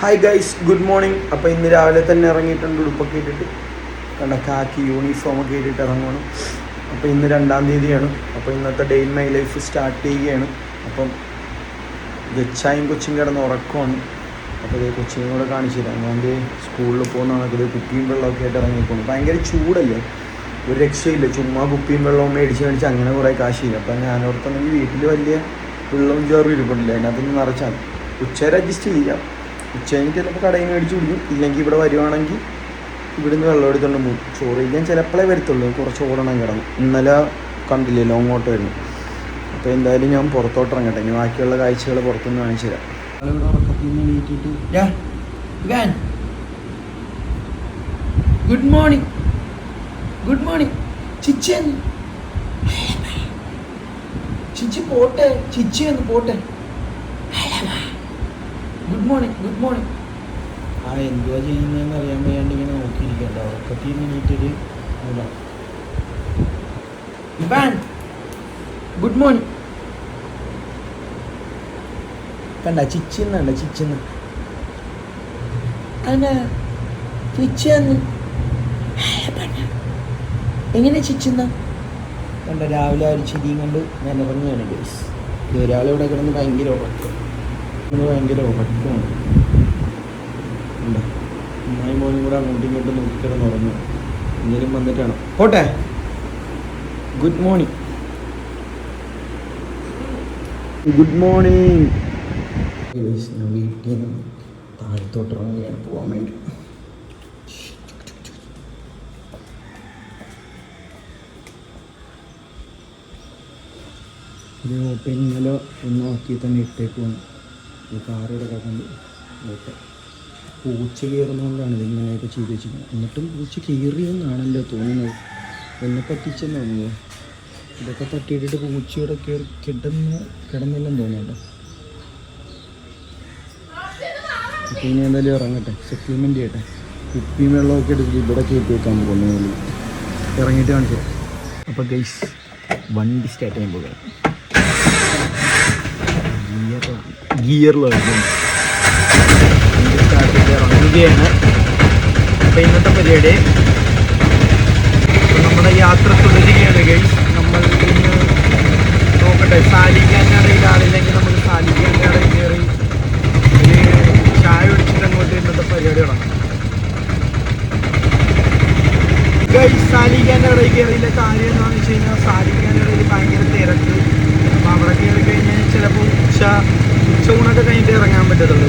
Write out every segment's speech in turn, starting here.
Hi guys, good morning. അപ്പോൾ ഇന്ന് രാവിലെ തന്നെ ഇറങ്ങിയിട്ടുണ്ട്, ഉടുപ്പൊക്കെ ഇട്ടിട്ട് കണ്ട കാക്കി യൂണിഫോമൊക്കെ ഇട്ടിട്ട് ഇറങ്ങണം. അപ്പോൾ ഇന്ന് 2-ാം തീയതിയാണ്. അപ്പോൾ ഇന്നത്തെ day in my life start ചെയ്യുകയാണ്. അപ്പം ഗച്ചായും കൊച്ചും കിടന്ന് ഉറക്കമാണ്. അപ്പോൾ ഇത് കൊച്ചിനും കൂടെ കാണിച്ചു തരാം. ഞാൻ സ്കൂളിൽ പോകുന്നതാണ്. ഇത് കുപ്പിയും വെള്ളമൊക്കെ ആയിട്ട് ഇറങ്ങിപ്പോകുന്നു. ഭയങ്കര ചൂടല്ലേ, ഒരു രക്ഷയില്ല. ചുമ്മാ കുപ്പിയും വെള്ളവും മേടിച്ച് അങ്ങനെ കുറേ കാശില്ല. അപ്പം ഞാനോർത്തുണ്ടെങ്കിൽ വീട്ടിൽ വലിയ വെള്ളവും ചേർന്ന് ഇരിപ്പുന്നില്ല, അതിനകത്തൊന്ന് നിറച്ചാൽ ഉച്ചവരെ അഡ്ജസ്റ്റ് ചെയ്യാം. ഉച്ചകഴിഞ്ഞ് ചിലപ്പോൾ കടയിൽ നിന്ന് മേടിച്ച് കുടിക്കും. ഇല്ലെങ്കിൽ ഇവിടെ വരുവാണെങ്കിൽ ഇവിടുന്ന് വെള്ളം എടുത്തുകൊണ്ട് പോകും. ചോറ് കഴിക്കാൻ ചിലപ്പോഴേ വരത്തുള്ളൂ, കുറച്ച് ഓടണം കിടന്നു. ഇന്നലെ കണ്ടില്ലേ ലോങ്ങോട്ട് വരുന്നു. അപ്പോൾ എന്തായാലും ഞാൻ പുറത്തോട്ട് ഇറങ്ങട്ടെ. ഇനി ബാക്കിയുള്ള കാഴ്ചകൾ പുറത്തുനിന്ന് കാണിച്ചു തരാം. ഇവിടെ ഉറക്കത്തിൽ നിന്ന് നീട്ടിയിട്ട് ഗുഡ് മോർണിംഗ്, ഗുഡ് മോർണിംഗ് ചിച്ചൻ. ചിച്ചി പോട്ടെ, ചിച്ചി ഒന്ന് പോട്ടെ. Good morning, good morning. എന്തുവാ ചെയ്യുന്നതെന്ന് അറിയാൻ വയ്യാണ്ട് ഇങ്ങനെ നോക്കിയിരിക്കണ്ട. ഉറക്കത്തിൽ നിന്ന് നീട്ടിട്ട് ഗുഡ് മോർണിംഗ് കണ്ട. ചിച്ചിന്നുണ്ട, ചിച്ചിന്ന് ചിച്ചന്ന് എങ്ങനെ ചിച്ചുന്ന കണ്ട. രാവിലെ ആ ഒരു ചിരിയും കൊണ്ട് ഞാൻ ഇറങ്ങുകയാണ് ഗൈസ്. ഇത് ഒരാളിവിടെ കിടന്ന് ഭയങ്കര ഉറക്കമാണ്. അമ്മായി മോനും കൂടെ അങ്ങോട്ടും ഇങ്ങോട്ടും നോക്കിക്കിടന്ന് ഉറങ്ങും. എന്തെങ്കിലും വന്നിട്ടാണ് പോട്ടെ. Good morning, good morning. ഞാൻ വീട്ടിൽ നിന്ന് താഴത്തോട്ട് ഇറങ്ങുകയാണ് പോകാൻ വേണ്ടി. ഇത് ഓപ്പൺ ഇന്നലെ ഒന്ന് ആക്കി തന്നെ ഇട്ടേക്കുവാണ്. ഈ കാറിയുടെ കൊണ്ട് ഓക്കെ. പൂച്ച കയറുന്നതുകൊണ്ടാണ് ഇതിങ്ങനെയൊക്കെ ചെയ്ത് വെച്ചിരിക്കുന്നത്. എന്നിട്ടും പൂച്ച കയറിയെന്നാണല്ലോ തോന്നുന്നത്. എന്നെ പറ്റിച്ചെന്ന് തോന്നുന്നത്. ഇതൊക്കെ തട്ടിയിട്ടിട്ട് പൂച്ചയുടെ കിടന്നില്ലെന്ന് തോന്നുന്നുണ്ടോ. അപ്പോൾ ഇനി എന്തായാലും ഇറങ്ങട്ടെ, സെറ്റിൽമെൻറ്റ് ചെയ്യട്ടെ. കുപ്പിയും വെള്ളമൊക്കെ എടുത്ത് ഇവിടെ കയറ്റി വെക്കാൻ പോകുന്നത്. ഇറങ്ങിയിട്ട് കാണിച്ചു. അപ്പോൾ ഗൈസ് വണ്ടി സ്റ്റാർട്ട് ചെയ്യാൻ പോകുകയാണ്. ഗിയറിലാണ് സ്റ്റാർട്ട് ചെയ്ത് ഇറങ്ങുകയാണ്. അപ്പോൾ ഇന്നത്തെ പരിപാടി നമ്മുടെ യാത്ര തുടരുകയാണ് ഗൈസ്. നമ്മൾ ഇന്ന് നോക്കട്ടെ, സാലിക്കാൻ്റെ കടയിൽ ആളില്ലെങ്കിൽ നമ്മൾ സാലിക്കാൻ്റെ കടയിൽ കയറി ഒരു ചായ കുടിച്ചിട്ട് അങ്ങോട്ട് ഇന്നത്തെ പരിപാടി തുടങ്ങും ഗൈസ്. സാലിക്കാൻ്റെ കടയിൽ കയറിയില്ല. കാര്യം എന്താണെന്ന് വെച്ച് കഴിഞ്ഞാൽ സാലിക്കാൻ്റെ കടയിൽ ഭയങ്കര തിരക്ക്. അപ്പോൾ അവിടെ കയറി കഴിഞ്ഞാൽ ചിലപ്പോൾ ഉച്ചയൂണൊക്കെ കഴിഞ്ഞിട്ട് ഇറങ്ങാൻ പറ്റത്തുള്ളൂ.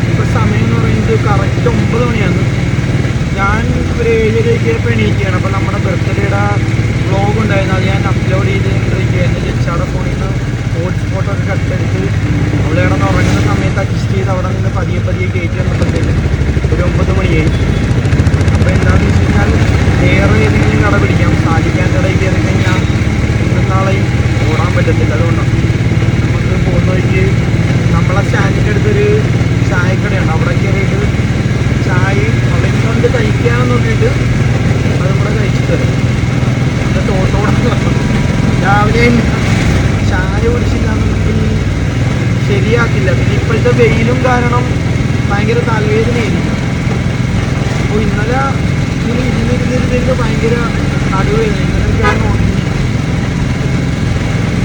ഇപ്പോൾ സമയം എന്ന് പറയുന്നത് കറക്റ്റ് 9 മണിയാണ്. ഞാൻ ഒരു 7:30 എണീക്കുകയാണ്. അപ്പോൾ നമ്മുടെ ബർത്ത്ഡേയുടെ വ്ളോഗ് ഉണ്ടായിരുന്നു, അത് ഞാൻ അപ്ലോഡ് ചെയ്തിരിക്കുകയായിരുന്നു. ജെച്ചാടെ ഫോണിൽ നിന്ന് ഹോട്ട്സ്പോട്ടൊക്കെ കട്ടെടുത്ത് അവിടെ കിടന്ന് ഉറങ്ങുന്ന സമയത്ത് അഡ്ജസ്റ്റ് ചെയ്ത് അവിടെ നിന്ന് പതിയെ കയറ്റി വന്നപ്പോഴത്തേക്ക് ഒരു 9 മണിയായി. അപ്പോൾ എന്താണെന്ന് വെച്ച് കഴിഞ്ഞാൽ വേറെ ഏതെങ്കിലും കട പിടിക്കാം. സാധിക്കാൻ കടയിൽ കയറി കഴിഞ്ഞാൽ ഇന്നും നാളെയും ഓടാൻ പറ്റത്തില്ല. അതുകൊണ്ടാണ് നമുക്ക് പോകുന്ന വഴിക്ക് നമ്മളെ സ്റ്റാൻഡിൻ്റെ അടുത്തൊരു ചായക്കടയാണ്. അവിടെ കയറിയിട്ട് ചായയും അവിടെ കൊണ്ട് കഴിക്കാമെന്ന് നോക്കിയിട്ട് അതും കൂടെ കഴിച്ചു തരും. എൻ്റെ തോട്ടോടെ രാവിലെ ചായ കുടിച്ചില്ലാന്നുണ്ടെങ്കിൽ ശരിയാക്കില്ല. പിന്നെ ഇപ്പോഴത്തെ വെയിലും കാരണം ഭയങ്കര തലവേദനയായിരിക്കും. അപ്പോൾ ഇന്നലെ ഇരുന്നിരുന്നിരുന്നിരുന്ന് ഭയങ്കര നടുവേദന. ഇന്നലെ കാരണം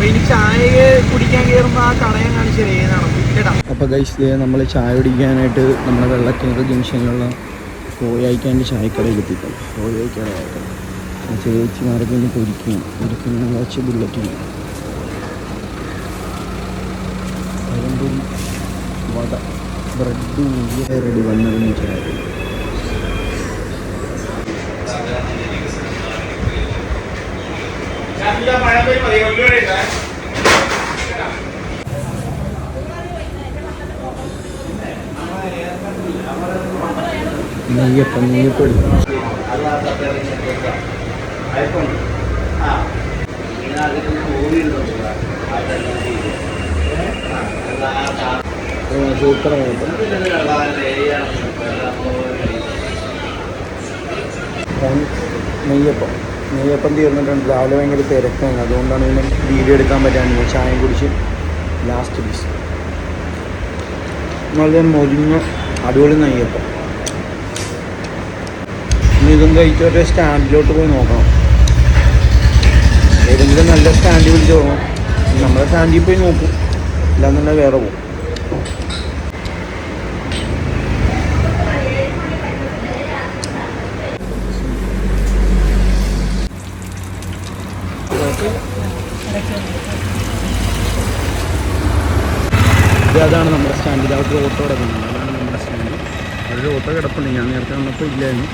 ഇനി ചായ കുടിക്കാൻ കയറുമ്പോൾ ആ കടയാൻ കാണിച്ചത് ഏതാണ് കേട്ടാ. അപ്പോൾ ഗൈസ് നമ്മൾ ചായ കുടിക്കാനായിട്ട് നമ്മുടെ വെള്ളക്കിണർ ജംഗ്ഷനിലുള്ള കോയായിക്കാൻ്റെ ചായക്കടയിൽ എത്തിക്കാം. കോയായിക്കട ചേച്ചിമാരൊക്കെ ഇനി പൊരിക്കുന്ന വെച്ച് ബുള്ളറ്റിന് പഴംപൊരി വട ബ്രെഡ് റെഡി വന്നതെന്ന് ചായ. നെയ്യപ്പം എടുക്കും. സൂപ്പറായിട്ട് നെയ്യപ്പം തീർന്നിട്ടുണ്ട്. രാവിലെ ഭയങ്കര തിരക്കാണ്, അതുകൊണ്ടാണ് ഇതിനെ വീഡിയോ എടുക്കാൻ പറ്റാണ്ട്. ചായ കുടിച്ച് ലാസ്റ്റ് പീസ് നല്ല മൊരിഞ്ഞ അടിപൊളി നെയ്യപ്പം. ഇനി ഇതും കഴിച്ചൊരു സ്റ്റാൻഡിലോട്ട് പോയി നോക്കണം. ഏതെങ്കിലും നല്ല സ്റ്റാൻഡിൽ വിളിച്ച് പോകണം. നമ്മുടെ സ്റ്റാൻഡിൽ പോയി നോക്കും, ഇല്ലാന്നുണ്ടെങ്കിൽ വേറെ പോകും. അതാണ് നമ്മുടെ സ്റ്റാൻഡിൽ. അവിടെ ഓട്ടോ കിടക്കുന്നുണ്ട്. അതാണ് നമ്മുടെ സ്റ്റാൻഡ്. അവിടെ ഓട്ടോ കിടപ്പുണ്ട്. ഞാൻ നേരത്തെ വന്നപ്പോൾ ഇല്ലായിരുന്നു.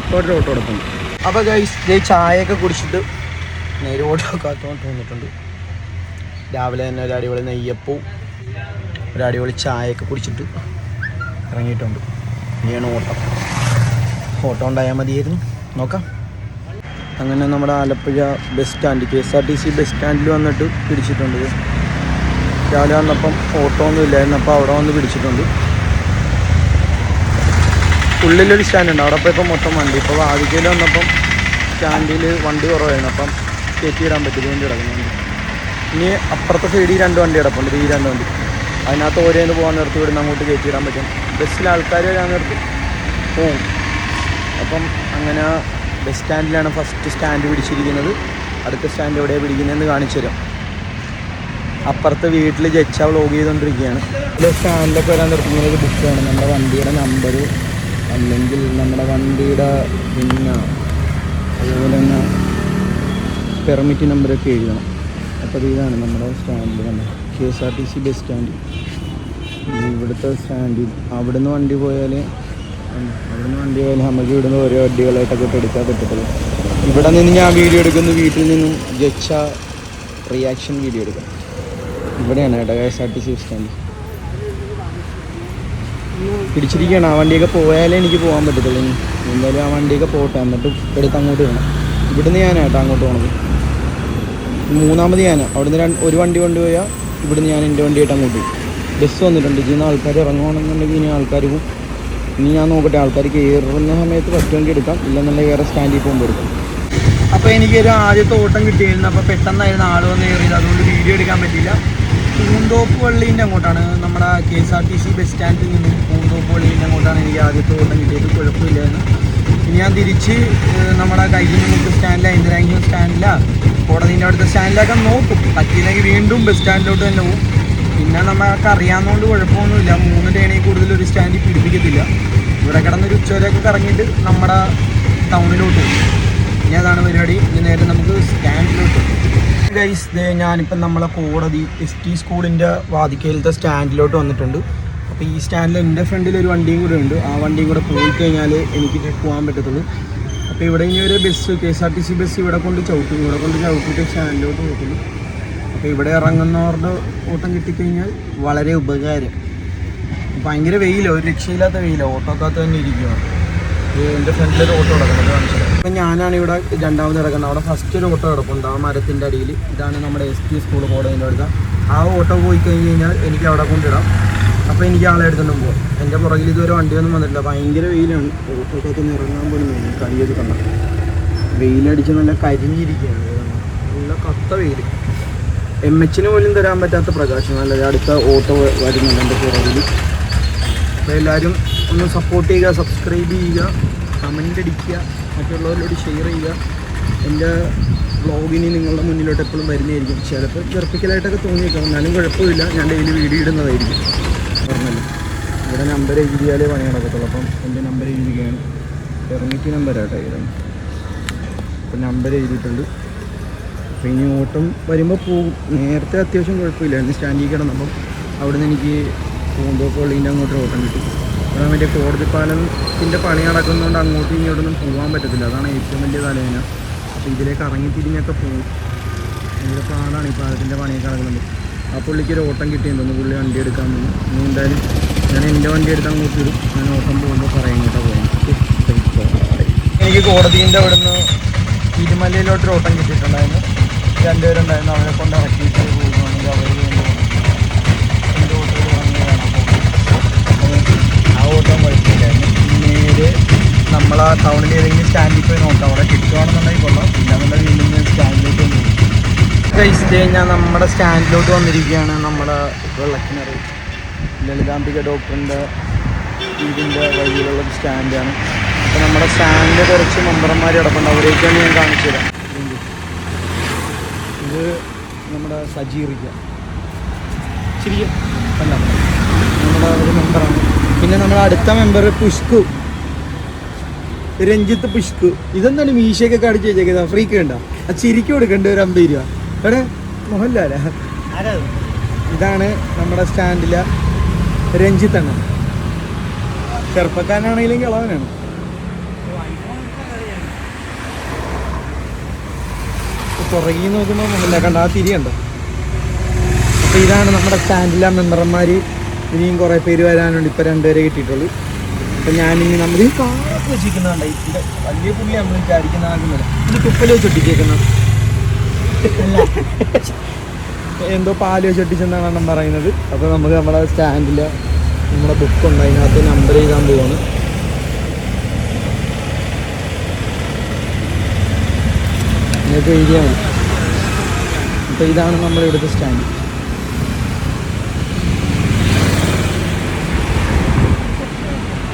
ഇപ്പോൾ ഒരു ഓട്ടോ കിടപ്പുണ്ട്. അപ്പോൾ ഗൈസ് ചായയൊക്കെ കുടിച്ചിട്ട് നേരെ ഓട്ടോ കാത്തോട്ട് വന്നിട്ടുണ്ട്. രാവിലെ തന്നെ ഒരു അടിപൊളി നെയ്യപ്പവും ഒരു അടിപൊളി ചായയൊക്കെ കുടിച്ചിട്ട് ഇറങ്ങിയിട്ടുണ്ട്. ഇനിയാണ് ഓട്ടോ ഉണ്ടായാൽ മതിയായിരുന്നു. നോക്കാം. അങ്ങനെ നമ്മുടെ Alappuzha bus stand KSRTC bus സ്റ്റാൻഡിൽ വന്നിട്ട് പിടിച്ചിട്ടുണ്ട്. രാവിലെ വന്നപ്പം ഓട്ടോ ഒന്നും ഇല്ലായിരുന്നു. അപ്പോൾ അവിടെ വന്ന് പിടിച്ചിട്ടുണ്ട്. ഉള്ളിലൊരു സ്റ്റാൻഡുണ്ട്. അവിടെ പോയപ്പോൾ മൊത്തം വണ്ടി. ഇപ്പോൾ വാതിക്കയിൽ വന്നപ്പം സ്റ്റാൻഡിൽ വണ്ടി കുറവായിരുന്നു. അപ്പം കയറ്റിയിടാൻ പറ്റില്ല, വേണ്ടി കിടക്കുന്നുണ്ട്. ഇനി അപ്പുറത്തെ സൈഡിൽ 2 വണ്ടി കിടപ്പുണ്ട്. ഈ 2 വണ്ടി അതിനകത്ത് ഓരോന്ന് പോകാൻ നിർത്തി ഇവിടുന്ന് അങ്ങോട്ട് കയറ്റിയിടാൻ പറ്റും. ബസ്സിൽ ആൾക്കാർ വരാൻ നിർത്തി പോവും. അപ്പം അങ്ങനെ ബസ് സ്റ്റാൻഡിലാണ് ഫസ്റ്റ് സ്റ്റാൻഡ് പിടിച്ചിരിക്കുന്നത്. അടുത്ത സ്റ്റാൻഡ് എവിടെയാണ് പിടിക്കുന്നതെന്ന് കാണിച്ചു തരാം. അപ്പുറത്തെ വീട്ടിൽ ജച്ച വ്ലോഗ് ചെയ്തുകൊണ്ടിരിക്കുകയാണ്. ഇതിൽ സ്റ്റാൻഡിലൊക്കെ വരാൻ നിർത്തുന്നത് ബുക്ക് വേണം. നമ്മുടെ വണ്ടിയുടെ നമ്പർ അല്ലെങ്കിൽ നമ്മുടെ വണ്ടിയുടെ പിന്നെ അതുപോലെ തന്നെ പെർമിറ്റ് നമ്പറൊക്കെ എഴുതണം. അപ്പോൾ ഇതാണ് നമ്മുടെ സ്റ്റാൻഡിൽ തന്നെ KSRTC ബസ് സ്റ്റാൻഡ്. ഇവിടുത്തെ സ്റ്റാൻഡിൽ അവിടുന്ന് വണ്ടി പോയാൽ നമുക്ക് ഇവിടുന്ന് ഓരോ വണ്ടികളായിട്ടൊക്കെ എടുക്കാൻ പറ്റത്തുള്ളൂ. ഇവിടെ നിന്ന് ഞാൻ വീഡിയോ എടുക്കുന്നു. വീട്ടിൽ നിന്നും ജച്ച റിയാക്ഷൻ വീഡിയോ എടുക്കാം. ഇവിടെയാണ് കേട്ടോ KSRTC ബസ് സ്റ്റാൻഡ്. പിടിച്ചിരിക്കുകയാണ്. ആ വണ്ടിയൊക്കെ പോയാലേ എനിക്ക് പോകാൻ പറ്റത്തുള്ളൂ. ഇനി എന്തായാലും ആ വണ്ടിയൊക്കെ പോട്ടെ, എന്നിട്ട് എടുത്ത് അങ്ങോട്ട് വേണം. ഇവിടുന്ന് ഞാനാട്ടോ അങ്ങോട്ട് പോകണത്. മൂന്നാമത് ഞാൻ അവിടുന്ന് ഒരു വണ്ടി കൊണ്ടുപോയാൽ ഇവിടുന്ന് ഞാൻ എൻ്റെ വണ്ടിയായിട്ട് അങ്ങോട്ട് പോകും. ബസ് വന്നിട്ടുണ്ട്. ഇതിൽ നിന്ന് ആൾക്കാർ ഇറങ്ങുകയാണെന്നുണ്ടെങ്കിൽ ഇനി ആൾക്കാർ പോകും. ഇനി ഞാൻ നോക്കട്ടെ, ആൾക്കാർ കയറുന്ന സമയത്ത് പറ്റുമെങ്കിൽ എടുക്കാം, ഇല്ലെന്നുണ്ടെങ്കിൽ വേറെ സ്റ്റാൻഡിൽ പോകുമ്പോൾ എടുക്കാം. അപ്പോൾ എനിക്കൊരു ആദ്യത്തെ ഓട്ടം കിട്ടിയിരുന്നു. അപ്പോൾ പെട്ടെന്നായിരുന്നു ആൾ വന്ന് കയറിയത്. അതുകൊണ്ട് വീഡിയോ എടുക്കാൻ പറ്റിയില്ല. പൂന്തോപ്പ് പള്ളീൻ്റെ അങ്ങോട്ടാണ് നമ്മുടെ KSRTC ബസ് സ്റ്റാൻഡിൽ നിന്നും പൂന്തോപ്പ് പള്ളീൻ്റെ അങ്ങോട്ടാണ് എനിക്ക് ആദ്യത്തെ ഓട്ടം കിട്ടിയത്. കുഴപ്പമില്ലായിരുന്നു. ഇനി ഞാൻ തിരിച്ച് നമ്മുടെ കൈകുഞ്ഞുമുക്ക് സ്റ്റാൻഡിലാണ്, ഇന്ദിരാഗിരി സ്റ്റാൻഡിലാണ്, കോടതിൻ്റെ അവിടുത്തെ സ്റ്റാൻഡിലൊക്കെ നോക്കും. പറ്റിയില്ലെങ്കിൽ വീണ്ടും ബസ് സ്റ്റാൻഡിലോട്ട് തന്നെ പോകും. പിന്നെ നമുക്ക് അറിയാവുന്നതുകൊണ്ട് കുഴപ്പമൊന്നുമില്ല. 3 ടേണിൽ കൂടുതൽ ഒരു സ്റ്റാൻഡിൽ പിടിപ്പിക്കത്തില്ല. ഇവിടെ കിടന്നൊരു ഉച്ചവരെയൊക്കെ കറങ്ങിയിട്ട് നമ്മുടെ ടൗണിലോട്ട് പോകും. ഇനി അതാണ് പരിപാടി. ഇനി നേരെ നമുക്ക് സ്റ്റാൻഡിലോട്ട്. ഗൈസ് ഞാനിപ്പം നമ്മളെ കോടതി ST സ്കൂളിൻ്റെ വാതിക്കയിലത്തെ സ്റ്റാൻഡിലോട്ട് വന്നിട്ടുണ്ട്. അപ്പോൾ ഈ സ്റ്റാൻഡിൽ എൻ്റെ ഫ്രണ്ടിൽ ഒരു വണ്ടിയും കൂടെ ഉണ്ട്. ആ വണ്ടിയും കൂടെ പോയി കഴിഞ്ഞാൽ എനിക്ക് പോകാൻ പറ്റത്തുള്ളൂ. അപ്പോൾ ഇവിടെ ഇനി ഒരു ബസ് KSRTC ബസ് ഇവിടെ കൊണ്ട് ചവിട്ടും. ഇവിടെ കൊണ്ട് ചവിട്ടിയിട്ട് സ്റ്റാൻഡിലോട്ട് പോകത്തുള്ളൂ. അപ്പോൾ ഇവിടെ ഇറങ്ങുന്നവരുടെ ഓട്ടം കിട്ടിക്കഴിഞ്ഞാൽ വളരെ ഉപകാരം. ഭയങ്കര വെയിലോ, ഒരു രക്ഷയില്ലാത്ത വെയിലോ, ഓട്ടോക്കകത്ത് തന്നെ ഇരിക്കുകയാണ്. എൻ്റെ ഫ്രണ്ടിലൊരു ഓട്ടോ കിടക്കുന്നത് കാണിച്ചത്. അപ്പം ഞാനാണ് ഇവിടെ രണ്ടാമത് കിടക്കുന്നത്. അവിടെ ഫസ്റ്റ് ഒരു ഓട്ടോ കിടപ്പുണ്ട് ആ മരത്തിൻ്റെ അടിയിൽ. ഇതാണ് നമ്മുടെ ST സ്കൂൾ കോടതിൻ്റെ അടുത്ത. ആ ഓട്ടോ പോയി കഴിഞ്ഞ് കഴിഞ്ഞാൽ എനിക്ക് അവിടെ കൊണ്ടിടാം. അപ്പോൾ എനിക്ക് ആളെ എടുത്തുകൊണ്ടും പോകാം. എൻ്റെ പുറകിൽ ഇതുവരെ വണ്ടിയൊന്നും വന്നിട്ടില്ല. ഭയങ്കര വെയിലാണ്. ഓട്ടോക്കകത്ത് നിന്ന് ഇറങ്ങാൻ പോലും വേണം. കയ്യൊക്കെ കണ്ട വെയിലടിച്ച് നല്ല കരിഞ്ഞിരിക്കുകയാണ്. നല്ല കത്ത വെയിൽ. MHന് പോലും തരാൻ പറ്റാത്ത പ്രകാശം. നല്ല അടുത്ത ഓട്ടോ വരുന്നുണ്ട് എൻ്റെ പുറകിൽ. അപ്പോൾ എല്ലാവരും ഒന്ന് സപ്പോർട്ട് ചെയ്യുക, സബ്സ്ക്രൈബ് ചെയ്യുക, കമൻ്റ് അടിക്കുക, മറ്റുള്ളവരോട് ഷെയർ ചെയ്യുക. എൻ്റെ വ്ളോഗിന് നിങ്ങളുടെ മുന്നിലോട്ട് എപ്പോഴും വരുന്നതായിരിക്കും. ചിലപ്പോൾ ചെറുപ്പിക്കലായിട്ടൊക്കെ തോന്നിയേക്കാം, എന്നാലും കുഴപ്പമില്ല. ഞാൻ ഡെയിലി വീഡിയോ ഇടുന്നതായിരിക്കും. പറഞ്ഞല്ലോ ഇവിടെ നമ്പർ എഴുതിയാലേ പണി നടക്കത്തുള്ളൂ. അപ്പം എൻ്റെ നമ്പർ എഴുതുകയാണ്. പെർമിറ്റ് നമ്പറാട്ടോ ഇതാണ്. അപ്പം നമ്പർ എഴുതിയിട്ടുണ്ട്. അപ്പോൾ ഇനി ഓട്ടം വരുമ്പോൾ പോകും. നേരത്തെ അത്യാവശ്യം കുഴപ്പമില്ലായിരുന്നു. സ്റ്റാൻഡിൽ കിടന്നപ്പം അവിടെ നിന്ന് എനിക്ക് പൂന്തോപ്പ് പള്ളീൻ്റെ അങ്ങോട്ട് ഓട്ടം കിട്ടി. ഇവിടെ മറ്റേ കോടതി പാലത്തിൻ്റെ പണി നടക്കുന്നതുകൊണ്ട് അങ്ങോട്ടും ഇങ്ങോട്ടൊന്നും പോകാൻ പറ്റത്തില്ല. അതാണ് ഏറ്റവും വലിയ തലവേദന. അപ്പോൾ ഇതിലേക്ക് ഇറങ്ങിത്തിരിഞ്ഞൊക്കെ പോകും. ഇവിടെ പാടാണ് ഈ പാലത്തിൻ്റെ പണിയൊക്കെ നടക്കുന്നത്. ആ പുള്ളിക്കൊരു ഓട്ടം കിട്ടിയെന്ന് തോന്നുന്നു. പുള്ളി വണ്ടി എടുക്കാൻ വന്നു. ഇനി എന്തായാലും ഞാൻ എൻ്റെ വണ്ടി എടുത്ത് അങ്ങോട്ട് വരും. ഞാൻ ഓട്ടം പോകുമ്പോൾ പറയാൻ ഇങ്ങോട്ട് പോകാം. എനിക്ക് കോടതിൻ്റെ അവിടെ നിന്ന് തിരുമലയിലോട്ടൊരു ഓട്ടം കിട്ടിയിട്ടുണ്ടായിരുന്നു. 2 പേരുണ്ടായിരുന്നു. അവരെ കൊണ്ട് ഇറക്കിയിട്ട് പോകുകയാണെങ്കിൽ അവർ എൻ്റെ ഓട്ടോയിൽ വന്നതാണ്. ആ ഓട്ടം കുഴപ്പമില്ലായിരുന്നു. നേരെ നമ്മൾ ആ ടൗണിൽ ഏതെങ്കിലും സ്റ്റാൻഡിൽ പോയി നോക്കാം. അവിടെ കിട്ടുകയാണെന്നുണ്ടെങ്കിൽ കൊള്ളാം. ഇല്ലാന്നുണ്ടെങ്കിൽ വീണ്ടും സ്റ്റാൻഡിലോട്ട് വന്നു. കഴിച്ച് കഴിഞ്ഞാൽ നമ്മുടെ സ്റ്റാൻഡിലോട്ട് വന്നിരിക്കുകയാണ്. നമ്മുടെ വെള്ളക്കിണർ ലളിതാംബിക ഡോക്ടറിൻ്റെ ഇതിൻ്റെ വഴിയിലുള്ള സ്റ്റാൻഡാണ്. അപ്പോൾ നമ്മുടെ സ്റ്റാൻഡിൽ കുറച്ച് മെമ്പർമാർ കിടപ്പുണ്ട്, അവരേക്കാണ് ഞാൻ കാണിച്ചു തരാം. ഇത് നമ്മുടെ സജീറിക്ക ശരിക്കും അല്ല, നമ്മുടെ ഒരു മെമ്പറാണ്. പിന്നെ നമ്മുടെ അടുത്ത മെമ്പർ പുഷ്കു, രഞ്ജിത്ത് പുഷ്കു. ഇതെന്താണ് മീശയൊക്കെ കാണിച്ച് വെച്ചേക്കുന്നത്? ഫ്രീക്ക് ഉണ്ടോ? ആ ചിരിക്ക് കൊടുക്കണ്ട ഒരു 50 രൂപ. എവിടെ മോഹൻലാല? ഇതാണ് നമ്മുടെ സ്റ്റാൻഡിലെ രഞ്ജിത്ത് അണ്ണൻ. ചെറുപ്പക്കാരനാണെങ്കിലും കിളവനാണ്. പുറകിൽ നോക്കുമ്പോൾ മോഹൻലാൽ കണ്ട ആ തിരിയുണ്ടോ? അപ്പോൾ ഇതാണ് നമ്മുടെ സ്റ്റാൻഡിലെ മെമ്പർമാർ. ഇനിയും കുറേ പേര് വരാനുണ്ട്. ഇപ്പോൾ 2 പേരെ കിട്ടിയിട്ടുള്ളൂ. അപ്പം ഞാനിനി നമ്മൾ ഈ കാറൊക്കെ വെച്ചിരിക്കുന്നുണ്ട്. ഇതിൻ്റെ വലിയ പുള്ളി നമ്മൾ വിചാരിക്കുന്ന ആകുന്നില്ല. ഇത് തുപ്പല് വെച്ചൊട്ടിച്ചേക്കുന്ന എന്തോ പാല് വെച്ചൊട്ടിച്ചെന്നാണ് അണ്ണൻ പറയുന്നത്. അപ്പോൾ നമുക്ക് നമ്മുടെ സ്റ്റാൻഡിൽ നമ്മുടെ ബുക്കുണ്ട്, അതിനകത്ത് നമ്പർ ചെയ്താൻ പോവാണ്. നിങ്ങൾക്ക് എഴുതിയാൽ മതി. അപ്പോൾ ഇതാണ് നമ്മുടെ ഇവിടുത്തെ സ്റ്റാൻഡ്.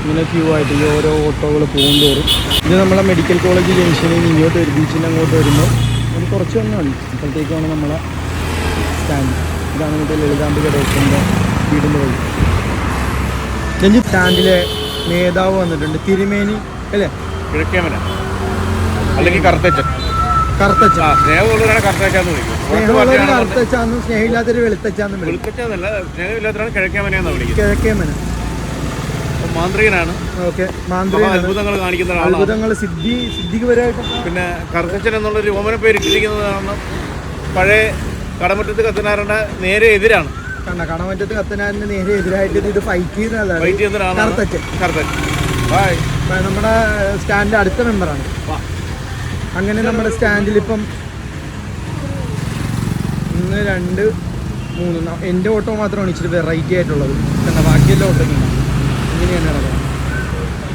ഇങ്ങനെ ക്യൂ ആയിട്ട് ഈ ഓരോ ഓട്ടോകൾ പോകുന്തോറും ഇത് നമ്മളെ മെഡിക്കൽ കോളേജ് ജംഗ്ഷനിൽ നിന്ന് ഇങ്ങോട്ട് വരും, ബീച്ചിൻ്റെ അങ്ങോട്ട് വരുമ്പോൾ ഒരു കുറച്ച് വന്നാണ്. അപ്പോഴത്തേക്കാണ് നമ്മളെ സ്റ്റാൻഡ്. ഇതാണ് മറ്റേ ലളിതാംബിക ഡോക്ടറിൻ്റെ വീടിൻ്റെ വഴി. രഞ്ജിത്ത് സ്റ്റാൻഡിലെ നേതാവ് വന്നിട്ടുണ്ട്, തിരുമേനി അല്ലേ? കിഴക്കേമന അല്ലെങ്കിൽ കറുത്തച്ചൻ. കറുത്തച്ചാന്ന് സ്നേഹമില്ലാത്തൊരു വെളുത്തച്ചാന്ന് കിഴക്കേമന മാന്ത്രികനാണ്. ഓക്കെ, അത്ഭുതങ്ങൾ കാണിക്കുന്ന അത്ഭുതങ്ങൾ സിദ്ധിപരമായിട്ട്. പിന്നെ കറുത്തച്ഛൻ എന്നുള്ളൊരു ഓമന പേര് ഇട്ടിരിക്കുന്നതാണ്. പഴയ കടമറ്റത്ത് കത്തനാറിന്റെ നേരെ എതിരാണ്. കടമറ്റത്ത് കത്തനാറിന്റെ നേരെ എതിരായിട്ട് ഇത് ഫൈറ്റ് ചെയ്യുന്നതാണ് കറുത്തച്ഛൻ. നമ്മുടെ സ്റ്റാൻഡിന്റെ അടുത്ത മെമ്പറാണ്. അങ്ങനെ നമ്മുടെ സ്റ്റാൻഡിൽ ഇപ്പം 1 2 3 എൻ്റെ ഓട്ടോ മാത്രമാണ് ഇച്ചിരി വെറൈറ്റി ആയിട്ടുള്ളത്. കാരണം ബാക്കിയെല്ലാം ഓട്ടോ ഇങ്ങനെയാണ് നടക്കുന്നത്.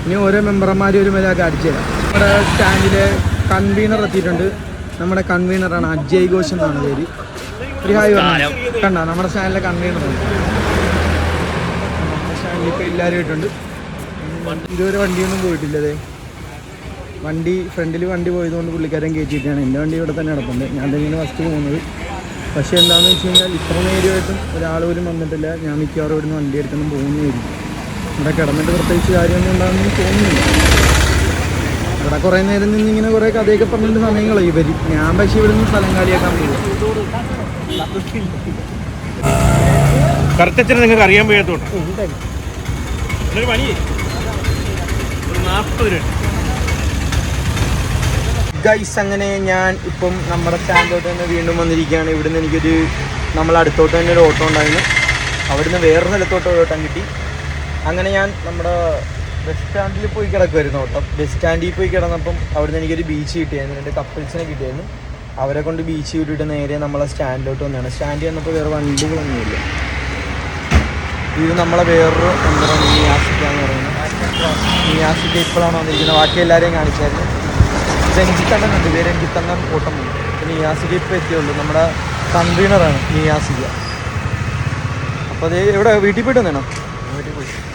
ഇനി ഓരോ മെമ്പർമാരും ഒരു മേലൊക്കെ അടിച്ചു തരാം. നമ്മുടെ സ്റ്റാൻഡിലെ കൺവീനർ എത്തിയിട്ടുണ്ട്. നമ്മുടെ കൺവീനറാണ് അജയ് ഘോഷ് എന്നാണ് പേര്. ഒരു ഹായ് പറഞ്ഞു കണ്ട നമ്മുടെ സ്റ്റാൻഡിലെ കൺവീനറാണ്. നമ്മുടെ സ്റ്റാൻഡിൽ ഇപ്പോൾ എല്ലാവരും ആയിട്ടുണ്ട്. ഇതുവരെ വണ്ടിയൊന്നും പോയിട്ടില്ല. അതെ, വണ്ടി ഫ്രണ്ടിൽ വണ്ടി പോയതുകൊണ്ട് പുള്ളിക്കാരൻ കയറ്റിയിട്ടാണ്. എൻ്റെ വണ്ടി ഇവിടെ തന്നെ കിടപ്പുണ്ട്. ഞാൻ തന്നെയാണ് ഫസ്റ്റ് പോകുന്നത്. പക്ഷേ എന്താണെന്ന് വെച്ച് കഴിഞ്ഞാൽ ഇത്ര നേരമായിട്ടും ഒരാൾ പോലും വന്നിട്ടില്ല. ഞാൻ മിക്കവാറും ഇവിടുന്ന് വണ്ടി എടുത്തൊന്നും പോകുന്നതായിരിക്കും. ഇവിടെ കിടന്നിട്ട് പ്രത്യേകിച്ച് കാര്യമൊന്നും ഉണ്ടാകുമെന്ന് തോന്നുന്നില്ല. ഇവിടെ കുറേ നേരം നിന്ന് ഇങ്ങനെ കുറേ കഥയൊക്കെ പറഞ്ഞിട്ട് സമയങ്ങളോ ഇവർ. ഞാൻ പക്ഷേ ഇവിടെ നിന്ന് സ്ഥലം കാലിയാക്കാൻ പോകും. കറുത്തച്ഛനെ നിങ്ങൾക്ക് അറിയാൻ വയ്യാത്തോണ്ട് 40 രൂപ ഗൈസ്. അങ്ങനെ ഞാൻ ഇപ്പം നമ്മുടെ സ്റ്റാൻഡിലോട്ട് തന്നെ വീണ്ടും വന്നിരിക്കുകയാണ്. ഇവിടുന്ന് എനിക്കൊരു നമ്മളടുത്തോട്ട് തന്നെ ഒരു ഓട്ടോ ഉണ്ടായിരുന്നു. അവിടുന്ന് വേറൊരു സ്ഥലത്തോട്ട് ഓട്ടം കിട്ടി. അങ്ങനെ ഞാൻ നമ്മുടെ ബസ് സ്റ്റാൻഡിൽ പോയി കിടക്കുമായിരുന്നു ഓട്ടം. ബസ് സ്റ്റാൻഡിൽ പോയി കിടന്നപ്പം അവിടുന്ന് എനിക്കൊരു ബീച്ച് കിട്ടിയായിരുന്നു. 2 കപ്പിൾസിനെ കിട്ടിയായിരുന്നു. അവരെ കൊണ്ട് ബീച്ച് വിട്ടിട്ട് നേരെ നമ്മളെ സ്റ്റാൻഡിലോട്ട് വന്നതാണ്. സ്റ്റാൻഡിൽ വന്നപ്പോൾ വേറെ വണ്ടികളൊന്നുമില്ല. ഇത് നമ്മളെ വേറൊരു എന്താണ് നിയാസിക്കാന്ന് പറയുന്നത്. നിയാസിക്ക ഇപ്പോഴാണ് വന്നിരിക്കുന്നത്. ബാക്കി എല്ലാവരെയും കാണിച്ചായിരുന്നു. രഞ്ജിത്തണ്ണനുണ്ട്, ഇതേ രഞ്ജിത്തണ്ണൻ ഓട്ടം പോകും. പിന്നെ നിയാസിക്ക ഇപ്പോൾ എത്തിയുള്ളൂ. നമ്മുടെ കൺവീനറാണ് നിയാസിക്ക. അപ്പോൾ അത് എവിടെ വീട്ടിൽ പോയിട്ട് വന്നേണോ?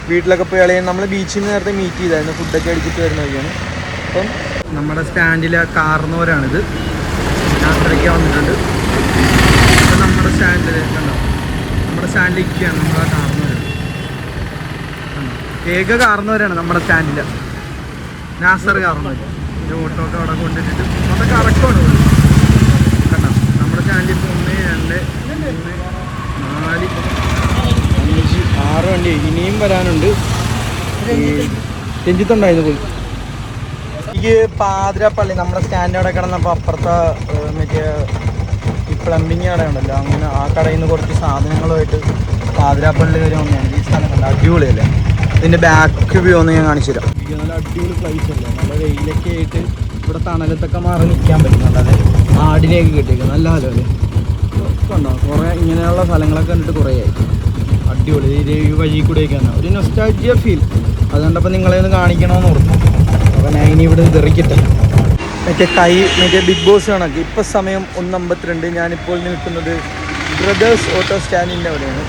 വീട്ടിലൊക്കെ പോയി കളയാൻ നമ്മൾ ബീച്ചിൽ നിന്ന് നേരത്തെ മീറ്റ് ചെയ്തായിരുന്നു. ഫുഡൊക്കെ അടിച്ചിട്ട് വരുന്ന വഴിയാണ്. അപ്പം നമ്മുടെ സ്റ്റാൻഡിലെ കാർന്നവരാണിത്. യാത്രയ്ക്ക് വന്നിട്ടുണ്ട്. അപ്പം നമ്മുടെ സ്റ്റാൻഡിൽ കണ്ടോ, നമ്മുടെ സ്റ്റാൻഡിലേക്കാണ് നമ്മുടെ കാർന്നവർ. ഏക കാർന്നവരാണ് നമ്മുടെ സ്റ്റാൻഡിൽ. നാസർ കാർന്നവർ. ഒരു ഓട്ടോ ഒക്കെ അവിടെ കൊണ്ടിട്ടിട്ട് അതൊക്കെ അറക്കമാണ് കണ്ടോ. നമ്മുടെ സ്റ്റാൻഡിൽ ഇപ്പോൾ 1 2 3 4 5 6 വണ്ടി ഇനിയും വരാനുണ്ട്. രഞ്ജിത്തുണ്ടായിരുന്നു പോയി. എനിക്ക് പാതിരാപ്പള്ളി നമ്മുടെ സ്റ്റാൻഡ് അവിടെ കിടന്നപ്പോൾ അപ്പുറത്തെ മറ്റേ ഈ പ്ലംബിങ് കട ഉണ്ടല്ലോ, അങ്ങനെ ആ കടയിൽ നിന്ന് കുറച്ച് സാധനങ്ങളുമായിട്ട് പാതിരാപ്പള്ളി വരെ വന്നതാണ്. ഈ സ്ഥലം കണ്ട അടിപൊളിയല്ലേ. ഇതിൻ്റെ ബാക്ക് വ്യൂ ഒന്ന് ഞാൻ കാണിച്ചു തരാം. നല്ല അടിപൊളി പ്ലേസ് അല്ലേ. നല്ല വെയിലൊക്കെ ആയിട്ട് ഇവിടെ തണലത്തൊക്കെ മാറി നിൽക്കാൻ പറ്റുന്നുണ്ട്. അതെ, ആടിനെയൊക്കെ കിട്ടിയേക്കുന്നത് നല്ല സ്ഥലമല്ലേ. കണ്ടോ, കുറേ ഇങ്ങനെയുള്ള സ്ഥലങ്ങളൊക്കെ കണ്ടിട്ട് കുറേ ആയി. അടിപൊളി. ഈ വഴി കൂടെയൊക്കെയാണ് ഒരു നൊസ്റ്റാൾജിയ ഫീൽ. അതുകൊണ്ടപ്പോൾ നിങ്ങളെ ഒന്ന് കാണിക്കണമെന്ന് ഓർത്തു. അപ്പോൾ ഞാൻ ഇനി ഇവിടെ തെറിക്കട്ടെ. മറ്റേ ബിഗ് ബോസ് കണക്ക്. ഇപ്പോൾ സമയം 1:52. ഞാനിപ്പോൾ നിൽക്കുന്നത് ബ്രദേഴ്സ് ഓട്ടോ സ്റ്റാൻഡിൻ്റെ അവിടെയാണ്.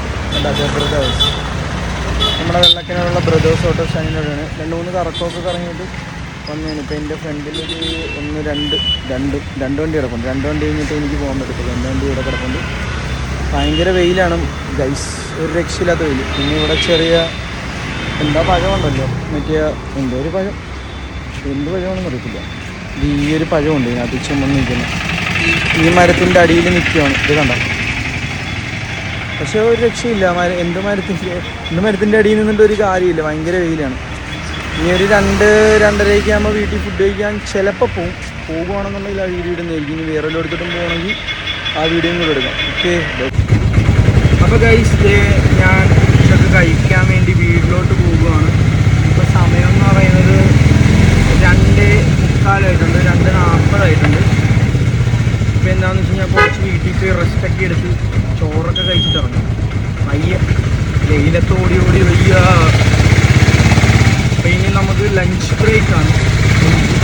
ബ്രദേഴ്സ് നമ്മുടെ വെള്ളക്കിനുള്ള ബ്രദേഴ്സ് ഓട്ടോ സ്റ്റാൻഡിനോടാണ്. 2-3 കറക്കമൊക്കെ കറങ്ങിയിട്ട് വന്നതാണ്. ഇപ്പോൾ എൻ്റെ ഫ്രണ്ടിലൊരു 2 വണ്ടി കിടപ്പുണ്ട്. 2 വണ്ടി കഴിഞ്ഞിട്ട് എനിക്ക് പോകാൻ പറ്റത്തില്ല. 2 വണ്ടി ഇവിടെ കിടപ്പുണ്ട്. ഭയങ്കര വെയിലാണ് ഗൈസ്, ഒരു രക്ഷയില്ലാത്ത വെയിൽ. പിന്നെ ഇവിടെ ചെറിയ എന്താ പഴമുണ്ടല്ലോ, മറ്റേ എന്തോ ഒരു പഴം, എന്ത് പഴമാണെന്ന് അറിയത്തില്ല. ഈ ഒരു പഴമുണ്ട് ഇതിനകത്ത് ചുമന്ന് നിൽക്കുന്നത്. ഈ മരത്തിൻ്റെ അടിയിൽ നിൽക്കുകയാണ്. ഇത് കണ്ടോ? പക്ഷേ ഒരു രക്ഷയില്ല. എന്ത് മരത്തിൻ്റെ അടിയിൽ നിന്നിട്ട് ഒരു കാര്യമില്ല. ഭയങ്കര വെയിലാണ്. ഇനി ഒരു 2-2:30 ആകുമ്പോൾ വീട്ടിൽ ഫുഡ് കഴിക്കാൻ ചിലപ്പോൾ പോകുവാണെന്നുണ്ടെങ്കിൽ ആ വീഡിയോ ഇടുന്നതായിരിക്കും. ഇനി വേറെ എടുത്തിട്ടും പോകണമെങ്കിൽ ആ വീഡിയോയും കൂടെ എടുക്കാം. ഓക്കെ. അപ്പോൾ ഗൈസ്, ഞാൻ ഇതൊക്കെ കഴിക്കാൻ വേണ്ടി വീട്ടിലോട്ട് പോകുകയാണ്. ഇപ്പോൾ സമയം എന്ന് പറയുന്നത് 2:45 2:40 ഇപ്പോൾ എന്താണെന്ന് വെച്ച് കഴിഞ്ഞാൽ കുറച്ച് വീട്ടിൽ പോയി റെസ്റ്റൊക്കെ എടുത്ത് ചോറൊക്കെ കഴിച്ചിട്ട് ഇറങ്ങും. വയ്യ, വെയിലത്തോടി വയ്യ. അപ്പോൾ ഇനി നമുക്ക് ലഞ്ച് ബ്രേക്കാണ്. ലഞ്ച്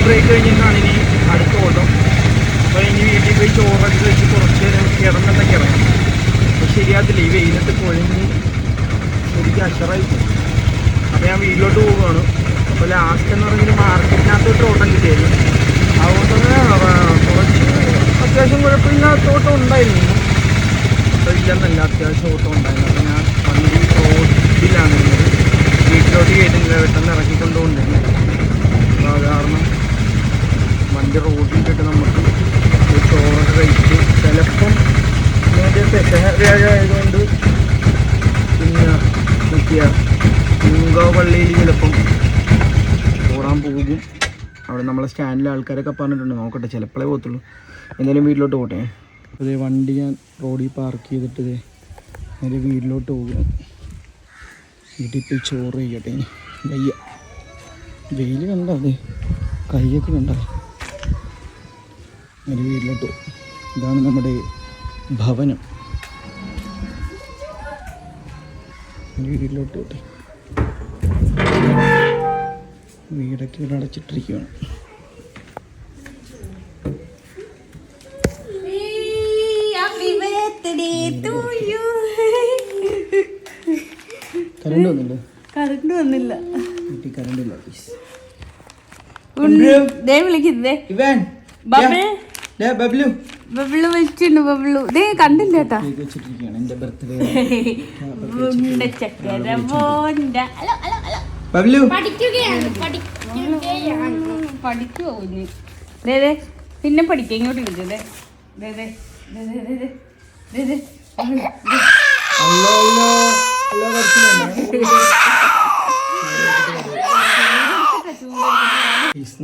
ബ്രേക്ക് കഴിഞ്ഞിട്ടാണ് ഇനി അടുത്ത ഓട്ടം. അപ്പോൾ ഇനി വീട്ടിൽ പോയി ചോറൊക്കെ കഴിച്ച് കുറച്ച് നേരം കിടന്നിട്ടൊക്കെ ഇറങ്ങും. അപ്പോൾ ശരിയാകത്തില്ല, ഈ വെയിലത്ത് കുഴഞ്ഞ് ശരിക്കും അഷറായി പോകും. അപ്പോൾ ഞാൻ വീട്ടിലോട്ട് പോവുകയാണ്. അപ്പോൾ ലാസ്റ്റ് എന്ന് പറഞ്ഞാൽ മാർക്കറ്റിനകത്തോട്ട് ഓട്ടം കിട്ടിയായിരുന്നു. അതുകൊണ്ട് തന്നെ കുറച്ച് അത്യാവശ്യം കുഴപ്പമില്ലാത്ത ഓട്ടം ഉണ്ടായിരുന്നു. അപ്പോൾ ഇല്ലെന്നല്ല, അത്യാവശ്യം ഓട്ടം ഉണ്ടായിരുന്നു. അപ്പോൾ ഞാൻ വണ്ടി റോഡിലാണ് വീട്ടിലോട്ട് കയറ്റുന്നില്ല, പെട്ടെന്ന് ഇറക്കിക്കൊണ്ടുകൊണ്ടിരുന്നു. അപ്പോൾ അത് കാരണം വണ്ടി റോഡിലിട്ടിട്ട് നമുക്ക് ചോറൊക്കെ കഴിച്ച് ചിലപ്പം വ്യാഴമായതുകൊണ്ട് പിന്നെ നോക്കിയ പൂങ്കാവ് പള്ളിയിൽ ചിലപ്പം ഓടാൻ പോകും. അവിടെ നമ്മളെ സ്റ്റാൻഡിലെ ആൾക്കാരൊക്കെ പറഞ്ഞിട്ടുണ്ട്. നോക്കട്ടെ, ചിലപ്പോഴേ പോകത്തുള്ളൂ. എന്തായാലും വീട്ടിലോട്ട് പോട്ടെ. അതേ വണ്ടി ഞാൻ റോഡിൽ പാർക്ക് ചെയ്തിട്ട് നേരെ വീട്ടിലോട്ട് പോകും. വീട്ടിൽ പോയി ചോറ് കഴിക്കട്ടെ. ഇനി വയ്യ, വെയിൽ കണ്ടോ, അതെ കൈയൊക്കെ കണ്ടോ. നേരെ വീട്ടിലോട്ട് പോകും. ഇതാണ് നമ്മുടെ ഭവനം. വീട്ടിലോട്ട് പോട്ടെ. വീടൊക്കെ ഇവിടെ അടച്ചിട്ടിരിക്കുകയാണ്. കറണ്ട് വന്നില്ല. വീട്ടിൽ കറണ്ടില്ല. ബബ്ലു വെച്ചിട്ടുണ്ട്. ബബ്ലു ദേ കണ്ടില്ല കേട്ടാ. വെച്ചിട്ടിരിക്കുകയാണ്. എൻ്റെ ബർത്ത്ഡേ പഠിക്കുവോ പിന്നെ പഠിക്കാം. ഇങ്ങോട്ട് വിളിച്ചത്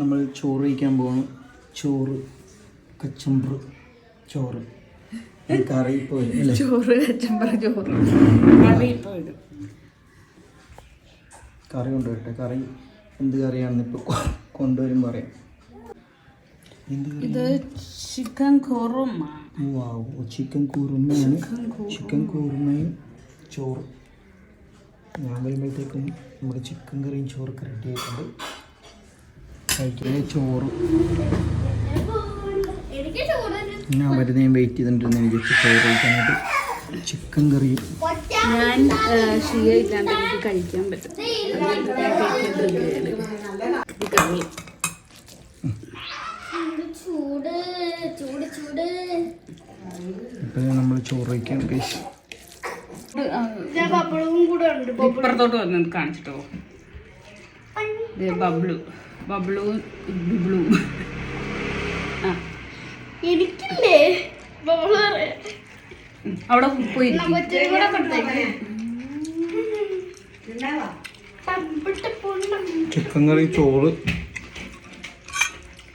നമ്മൾ ചോറ് കഴിക്കാൻ പോകണം. ചോറ് കച്ചമ്പറ് ചോറ് കറി ഇപ്പോൾ വരും. ചോറ് കച്ചമ്പറ് ചോറ് കറി ഇപ്പോൾ വരും. കറി കൊണ്ടുവരട്ടെ. കറി എന്ത് കറിയാണെന്ന് ഇപ്പോൾ കൊണ്ടുവരും പറയാം. ഇത് ചിക്കൻ കുറുമ. ചിക്കൻ കുറുമയാണ്. ചിക്കൻ കുറുമയും ചോറ്. ഞാൻ വരുമ്പോഴത്തേക്കും നമ്മുടെ ചിക്കൻ കറിയും ചോറൊക്കെ റെഡി ആയിട്ടുണ്ട്. കഴിക്കുന്നത് ചോറ്. ഞാൻ വരുന്നേം വെയിറ്റ് ചെയ്തിട്ടുണ്ടെന്ന് എനിക്ക് ചോറ് കഴിക്കാനായിട്ട്. ചിക്കൻ കറിയും ഞാൻ ഷീയ ഇല്ലാണ്ട് എനിക്ക് കഴിക്കാൻ പറ്റും. ഇപ്പം നമ്മൾ ചോറ് കഴിക്കാൻ കഴിച്ചു. ഇപ്പുറത്തോട്ട് വന്ന് കാണിച്ചിട്ടോ. ബബ്ലു ബബ്ലു ബിബ്ലു. എനിക്കില്ലേ അവിടെ പോയി ചിക്കൻ കറി, ചോറ്,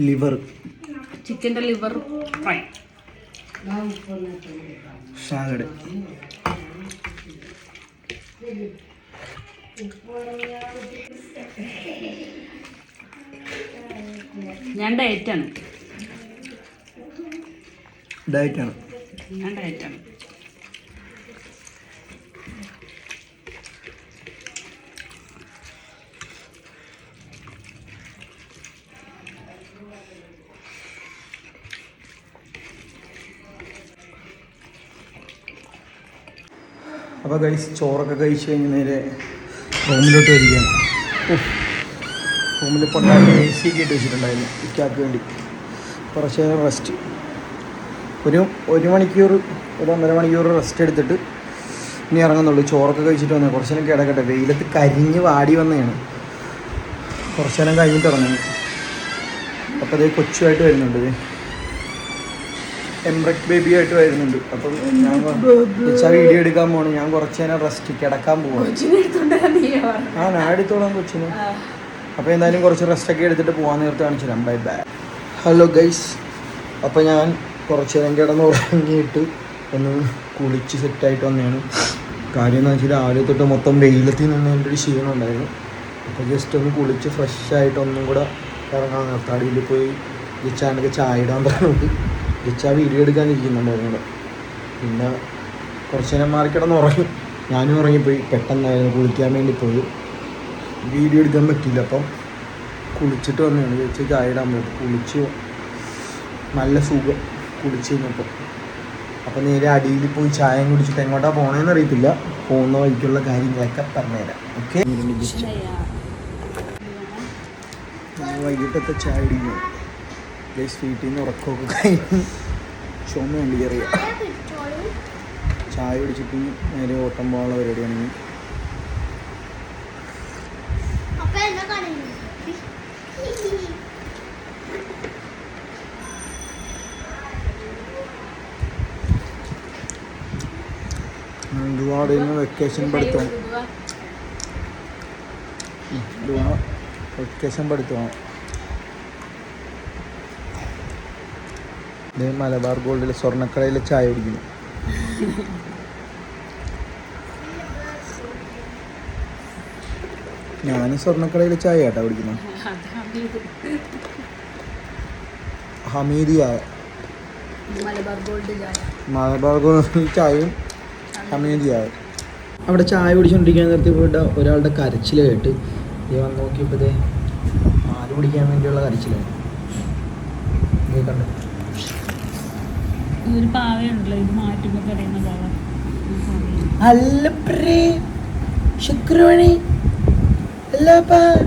ലിവർ, ചിക്കൻ്റെ ലിവർ ഫ്രൈ, സാലഡ്. ഞാൻ ഡയറ്റാണ്. ഞാൻ ഡയറ്റാണ്. അപ്പോൾ ഗൈസ് ചോറൊക്കെ കഴിച്ച് കഴിഞ്ഞ് നേരെ റൂമിലോട്ട് വരികയാണ്. റൂമിൽ പൊണ്ടാക്കി AC ഒക്കെ ഇട്ട് വെച്ചിട്ടുണ്ടായിരുന്നു ഇക്കാക്ക് വേണ്ടി. കുറച്ച് നേരം റെസ്റ്റ്, ഒരു മണിക്കൂർ 1.5 മണിക്കൂർ റെസ്റ്റ് എടുത്തിട്ട് ഇനി ഇറങ്ങുന്നുള്ളൂ. ചോറൊക്കെ കഴിച്ചിട്ട് വന്നത് കുറച്ച് നേരം കിടക്കട്ടെ. വെയിലത്ത് കരിഞ്ഞ് വാടി വന്നതാണ്. കുറച്ച് നേരം കഴിഞ്ഞിട്ട് ഇറങ്ങുന്നു. അപ്പോൾ അതേ കൊച്ചുമായിട്ട് വരുന്നുണ്ട്, എംബ്രക് ബേബി ആയിട്ട് വരുന്നുണ്ട്. അപ്പം ഞാൻ വീഡിയോ എടുക്കാൻ പോകണം. ഞാൻ കുറച്ച് നേരം റെസ്റ്റ് കിടക്കാൻ പോവാം. ഞാൻ എടുത്തോളാം കൊച്ചിന്. അപ്പോൾ എന്തായാലും കുറച്ച് റെസ്റ്റൊക്കെ എടുത്തിട്ട് പോകാൻ നേരത്തെ കാണിച്ചു തരാം. Bye bye. ഹലോ ഗൈസ്, അപ്പോൾ ഞാൻ കുറച്ച് നേരം കിടന്ന് ഉറങ്ങിയിട്ട് ഒന്ന് കുളിച്ച് സെറ്റായിട്ട് വന്നതാണ്. കാര്യം എന്ന് വെച്ചാൽ രാവിലെ തൊട്ട് മൊത്തം വെയിലത്തിൽ നിന്നതിൻ്റെ ഒരു ക്ഷീണം ഉണ്ടായിരുന്നു. അപ്പോൾ ജസ്റ്റ് ഒന്ന് കുളിച്ച് ഫ്രഷായിട്ട് ഒന്നും കൂടെ ഇറങ്ങാൻ നിർത്താടിയിൽ പോയി ജിച്ചാനൊക്കെ ചായ ഇടാൻ പറഞ്ഞിട്ട് ജിച്ച വീഡിയോ എടുക്കാൻ ഇരിക്കുന്നുണ്ടായിരുന്നു. പിന്നെ കുറച്ച് നേരം മാറി കിടന്ന് ഉറങ്ങി. ഞാനും ഉറങ്ങിപ്പോയി. പെട്ടെന്നായിരുന്നു കുളിക്കാൻ വേണ്ടി പോയി, വീഡിയോ എടുക്കാൻ പറ്റിയില്ല. അപ്പം കുളിച്ചിട്ട് വന്നതാണ്. ചേച്ചി ചായ ഇടാൻ പോയിട്ട് കുളിച്ച് നല്ല സുഖം കുളിച്ച് കഴിഞ്ഞപ്പോൾ. അപ്പോൾ നേരെ അടിയിൽ പോയി ചായയും കുടിച്ചിട്ട് എങ്ങോട്ടാണ് പോകണമെന്ന് അറിയത്തില്ല. പോകുന്ന വഴിക്കുള്ള കാര്യങ്ങളൊക്കെ പറഞ്ഞുതരാം. ഓക്കെ, വൈകിട്ടത്തെ ചായ കുടിക്കുന്നു. ഗൈസ് വീട്ടിൽ നിന്ന് ഉറക്കമൊക്കെ കഴിഞ്ഞ് ചുമ ഉണ്ട് ചെറിയ. ചായ കുടിച്ചിട്ട് നേരെ ഓട്ടം പോകാനുള്ള പരിപാടിയാണെങ്കിൽ ഒരുപാട് വെക്കേഷൻ പഠിത്തം ഇത് മലബാർ ഗോൾഡിലെ സ്വർണ്ണക്കടയിലെ ചായ കുടിക്കുന്നു. ഞാൻ സ്വർണ്ണക്കടയിലെ ചായ കേട്ടാ കുടിക്കുന്നത്. ഹമീദിയ മലബാർ ഗോൾഡ് ചായയും ഹമീദിയ. അവിടെ ചായ കുടിച്ചുകൊണ്ടിരിക്കാൻ നിർത്തി പോയിട്ട് ഒരാളുടെ കരച്ചിൽ കേട്ട് ഇത് വന്ന് നോക്കിയപ്പോൾ പാല് കുടിക്കാൻ വേണ്ടിയുള്ള കരച്ചിലാണ്. കണ്ടു ഒരു പാവയുണ്ടല്ലോ, ഇത് മാറ്റുമ്പോ കരയുന്ന പാവ. അല്ല ശുക്രമണി അല്ല പാല്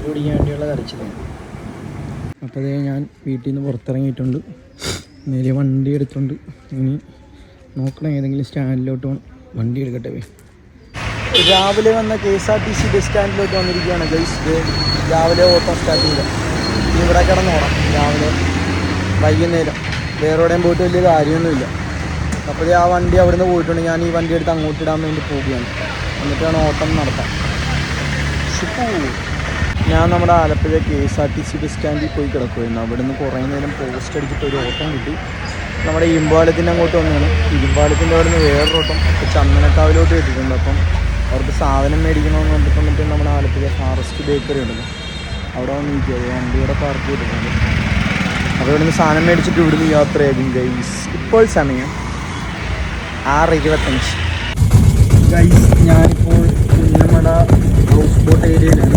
കുടിക്കാൻ വേണ്ടിയുള്ള കരച്ചിലാണ്. അപ്പോൾ ഞാൻ വീട്ടിൽ നിന്ന് പുറത്തിറങ്ങിയിട്ടുണ്ട്. നേരെ വണ്ടി എടുത്തുകൊണ്ട് ഇനി നോക്കണം ഏതെങ്കിലും സ്റ്റാൻഡിലോട്ട് വണ്ടി എടുക്കട്ടെ. രാവിലെ വന്ന KSRTC ബസ് സ്റ്റാൻഡിലോട്ട് വന്നിരിക്കുകയാണ് ഗൈസ്. രാവിലെ ഓട്ടം സ്റ്റാർട്ട് ചെയ്ത ഇവിടെ കിടന്നോണം. രാവിലെ വൈകുന്നേരം വേറെ എവിടെയും പോയിട്ട് വലിയ കാര്യമൊന്നുമില്ല. അപ്പോൾ ആ വണ്ടി അവിടെ നിന്ന് പോയിട്ടുണ്ട്. ഞാൻ ഈ വണ്ടി എടുത്ത് അങ്ങോട്ട് ഇടാൻ വേണ്ടി പോവുകയാണ്. എന്നിട്ടാണ് ഓട്ടം നടത്താൻ. ഞാൻ നമ്മുടെ ആലപ്പുഴ KSRTC ബസ് സ്റ്റാൻഡിൽ പോയി കിടക്കുമായിരുന്നു. അവിടെ നിന്ന് കുറേ നേരം പോസ്റ്റ് അടിച്ചിട്ട് ഒരു ഓട്ടം കിട്ടി. നമ്മുടെ ഇരുമ്പാലത്തിൻ്റെ അങ്ങോട്ട് വന്നതാണ്. ഇരുമ്പാലത്തിൻ്റെ അവിടെ നിന്ന് വേറൊരു ഓട്ടം ഇപ്പോൾ ചന്ദനക്കാവിലോട്ട് കിട്ടിയിട്ടുണ്ട്. അപ്പം അവർക്ക് സാധനം മേടിക്കണമെന്ന് പറഞ്ഞിട്ട് നമ്മുടെ ആലപ്പുഴ ഫാറസ്റ്റ് ബേക്കറി ഉണ്ടല്ലോ, അവിടെ വന്ന് നിൽക്കുക. വണ്ടിയുടെ പാർക്ക് ചെയ്തിട്ടുണ്ട്. അപ്പോൾ ഇവിടെ നിന്ന് സാധനം മേടിച്ചിട്ട് ഇവിടുന്ന് യാത്രയാകും ഗൈസ്. ഇപ്പോൾ സമയം 6:25. ഗൈസ് ഞാനിപ്പോൾ കുഞ്ഞമട ഹൗസ് ബോട്ട് ഏരിയയിലാണ്.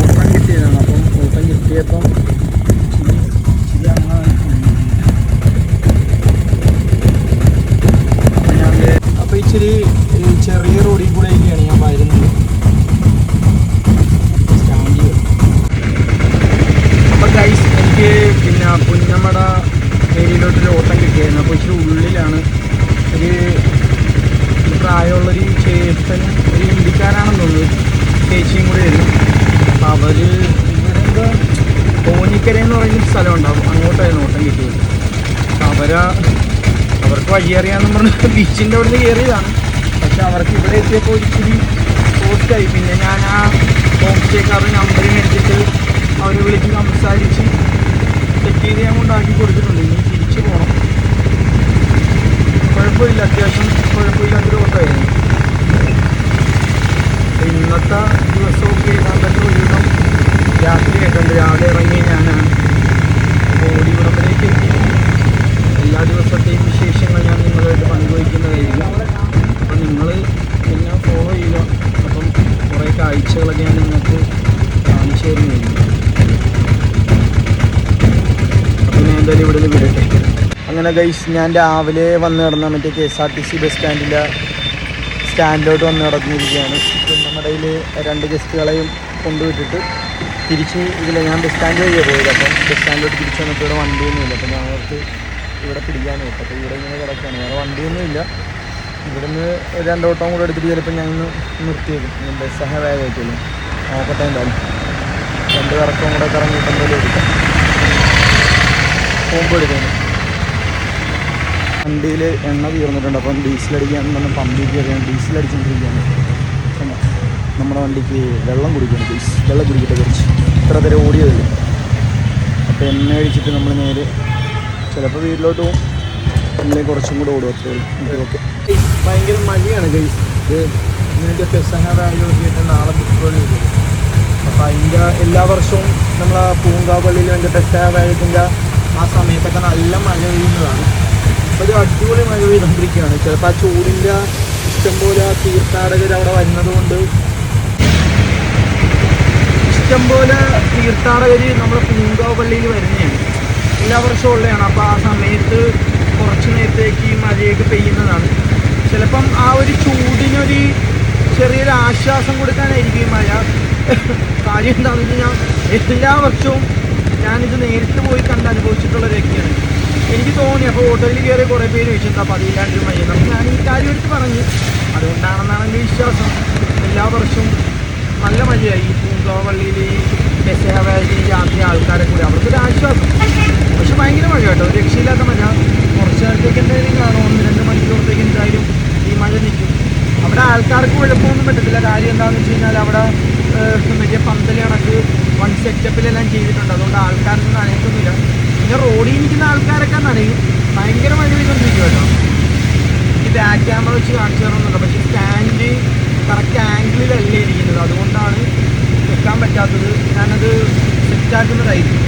ഓട്ടം കിട്ടിയതാണ്. അപ്പം ഓട്ടം കിട്ടിയപ്പം അപ്പോൾ ഇച്ചിരി ചെറിയ റോഡിൽ കൂടെയൊക്കെയാണ് ഞാൻ വരുന്നത്. സ്റ്റാൻഡിൽ അപ്പോൾ ഗൈസ് എനിക്ക് പിന്നെ പുന്നമട ഏരിയയിലോട്ടൊരു ഓട്ടം കിട്ടിയായിരുന്നു. അപ്പോൾ ഇച്ചിരി ഉള്ളിലാണ്. ഒരു പ്രായമുള്ളൊരു ചേട്ടനും ഒരു ഹിന്ദിക്കാരാണെന്ന് തോന്നുന്നു, ചേച്ചിയും കൂടെ ആയിരുന്നു. അപ്പോൾ അവർ ഇവിടെ എന്താ തോന്നിക്കര എന്ന് പറയുന്നൊരു സ്ഥലം ഉണ്ടാവും, അങ്ങോട്ടായിരുന്നു ഓട്ടം കിട്ടിയത്. അവർക്ക് വഴിയറിയാമെന്ന് പറഞ്ഞ് ബീച്ചിൻ്റെ അവിടെ നിന്ന് കയറിയതാണ്. പക്ഷെ അവർക്ക് ഇവിടെ എത്തിയപ്പോൾ ഒരിച്ചിരി പോസ്റ്റായി. പിന്നെ ഞാൻ ആ ഹോം സ്റ്റേക്കാരുടെ നമ്പർ മേടിച്ചിട്ട് അവരെ വിളിച്ച് സംസാരിച്ച് സെറ്റ് ചെയ്ത് ഞാൻ കൊണ്ടാക്കി കൊടുത്തിട്ടുണ്ട്. ഇനി തിരിച്ചു പോകണം. കുഴപ്പമില്ല, അത്യാവശ്യം കുഴപ്പമില്ലാത്തൊരു ഓട്ടമായിരുന്നു. ഇന്നത്തെ ദിവസമൊക്കെ ഏതാണ്ടൊക്കെ ഒരുവിധം രാത്രി ആയിട്ടുണ്ട്. രാവിലെ ഇറങ്ങി ഞാനാണ്. അപ്പോൾ ഓടി ഇവിടത്തിലേക്ക് എത്തി. എല്ലാ ദിവസത്തെയും വിശേഷങ്ങൾ ഞാൻ നിങ്ങളുമായിട്ട് പങ്കുവയ്ക്കുന്നതായിരിക്കും. അപ്പം നിങ്ങൾ എന്നെ ഫോളോ ചെയ്യുക. അപ്പം കുറേ കാഴ്ചകളൊക്കെ ഞാൻ നിങ്ങൾക്ക് കാണിച്ചു തരുന്നതായിരിക്കും. എന്തായാലും ഇവിടെ നിന്ന് വിടട്ടെ. അങ്ങനെ ഗൈസ് ഞാൻ രാവിലെ വന്ന് കിടന്ന മറ്റേ KSRTC ബസ് സ്റ്റാൻഡിലോട്ട് വന്ന് കിടന്നിരിക്കുകയാണ്. ഇപ്പം നമ്മുടെ കയ്യിൽ 2 ഗസ്റ്റുകളെയും കൊണ്ടുവിട്ടിട്ട് തിരിച്ച് ഞാൻ ബസ് സ്റ്റാൻഡ് വഴിയാണ് പോയത്. അപ്പം ബസ് സ്റ്റാൻഡിലോട്ട് തിരിച്ച് വന്നിട്ട് ഇവിടെ വണ്ടിയൊന്നുമില്ല. അപ്പം ഞാൻ ഓർത്ത് ഇവിടെ പിടിക്കാൻ നോക്കും. അപ്പോൾ ഇവിടെ ഇങ്ങനെ കിടക്കുകയാണ്, വേറെ വണ്ടിയൊന്നുമില്ല. ഇവിടുന്ന് 2 ഓട്ടം കൂടെ എടുത്തിട്ട് ചിലപ്പോൾ ഞാൻ ഇന്ന് നിർത്തിയേക്കും. ബസ്സൊക്കെ വേഗമായിട്ടുള്ളൂ, നോക്കട്ടെ എന്തായാലും 2 കറക്കം കൂടെ ഇറങ്ങിയിട്ട് എന്തായാലും എടുക്കാം, പോകുമ്പോൾ എടുക്കാനും. വണ്ടിയിൽ എണ്ണ തീർന്നിട്ടുണ്ട്. അപ്പം ഡീസലടിക്കാൻ നമ്മൾ പമ്പിൽ കയറിയാണ് ഡീസലടിച്ചുകൊണ്ടിരിക്കുകയാണ്. നമ്മുടെ വണ്ടിക്ക് വെള്ളം കുടിക്കണം, വെള്ളം കുടിക്കട്ടെ കുറച്ച്, ഇത്ര തരം ഓടിയതല്ലേ. അപ്പോൾ എണ്ണ അടിച്ചിട്ട് നമ്മൾ നേരെ ചിലപ്പോൾ വീട്ടിലോട്ട് പോകും, അല്ലെങ്കിൽ കുറച്ചും കൂടെ ഓടും, അത്രേ ഉള്ളൂ. ഓക്കെ, ഭയങ്കര മഴയാണ് ഗൈസ്. ഇത് ഇതിൻ്റെ പെസഹ വാല്യൂ നോക്കിയിട്ട് നാളെ ബുക്കോളി വരും. അപ്പോൾ അതിൻ്റെ എല്ലാ വർഷവും നമ്മൾ ആ പൂങ്കാപ്പള്ളിയിൽ എൻ്റെ പെസഹ വാല്യത്തിൻ്റെ ആ സമയത്തൊക്കെ നല്ല മഴ പെയ്യുന്നതാണ്. അപ്പോൾ ഒരു അടിപൊളി മഴ പെയ്തുകൊണ്ടിരിക്കുകയാണ്. ചിലപ്പോൾ ആ ചൂടിൻ്റെ ഇഷ്ടംപോലെ തീർത്ഥാടകർ അവിടെ വരുന്നത് കൊണ്ട് ഇഷ്ടംപോലെ തീർത്ഥാടകർ നമ്മുടെ പൂങ്കാപ്പള്ളിയിൽ വരുന്നതാണ്, എല്ലാ വർഷവും ഉള്ളതാണ്. അപ്പോൾ ആ സമയത്ത് കുറച്ച് നേരത്തേക്ക് ഈ മഴയൊക്കെ പെയ്യുന്നതാണ്. ചിലപ്പം ആ ഒരു ചൂടിനൊരു ചെറിയൊരു ആശ്വാസം കൊടുക്കാനായിരിക്കും ഈ മഴ. കാര്യം എന്താണെന്ന് വെച്ച് കഴിഞ്ഞാൽ എല്ലാ വർഷവും ഞാനിത് നേരിട്ട് പോയി കണ്ട് അനുഭവിച്ചിട്ടുള്ള ഒരു വ്യക്തിയാണ്. എനിക്ക് തോന്നി, അപ്പോൾ ഹോട്ടലിൽ കയറി കുറേ പേര് ചോദിച്ചിട്ടുണ്ട് അപ്പോൾ അതില്ലാണ്ട് മഴ. അപ്പം ഞാൻ ഈ കാര്യം എടുത്ത് പറഞ്ഞു, അതുകൊണ്ടാണെന്നാണ് എൻ്റെ വിശ്വാസം. എല്ലാ വർഷവും നല്ല മഴയായി ഈ പൂങ്കാവള്ളിയിൽ പെസഹ വാലി രാത്രി ആൾക്കാരെ കൂടി അവർക്കൊരു ആശ്വാസം. പക്ഷെ ഭയങ്കര മഴ കേട്ടോ, ഒരു രക്ഷയില്ലാത്ത മഴ. കുറച്ച് നേരത്തേക്ക് എന്തായാലും കാണും, 1-2 മണിക്കൂറത്തേക്ക് എന്തായാലും ഈ മഴ നിൽക്കും. അവിടെ ആൾക്കാർക്ക് കുഴപ്പമൊന്നും പറ്റത്തില്ല. കാര്യം എന്താണെന്ന് വെച്ച് കഴിഞ്ഞാൽ അവിടെ മറ്റേ പന്തൽ കണക്ക് 1 സെറ്റപ്പിലെല്ലാം ചെയ്തിട്ടുണ്ട്, അതുകൊണ്ട് ആൾക്കാർക്ക് നനയത്തൊന്നുമില്ല. പിന്നെ റോഡിൽ നിൽക്കുന്ന ആൾക്കാരൊക്കെ നനയും. ഭയങ്കര മഴ പെയ്തുകൊണ്ടിരിക്കും കേട്ടോ. ഈ ബാക്ക് ക്യാമറ വെച്ച് കാണിച്ചു തരണമെന്നുണ്ട്, പക്ഷേ സ്റ്റാൻഡ് കറക്റ്റ് ആംഗിളിലല്ലേ ഇരിക്കുന്നത്, അതുകൊണ്ടാണ് വെക്കാൻ പറ്റാത്തത്. ഞാനത് സെറ്റാക്കുന്നതായിരിക്കും.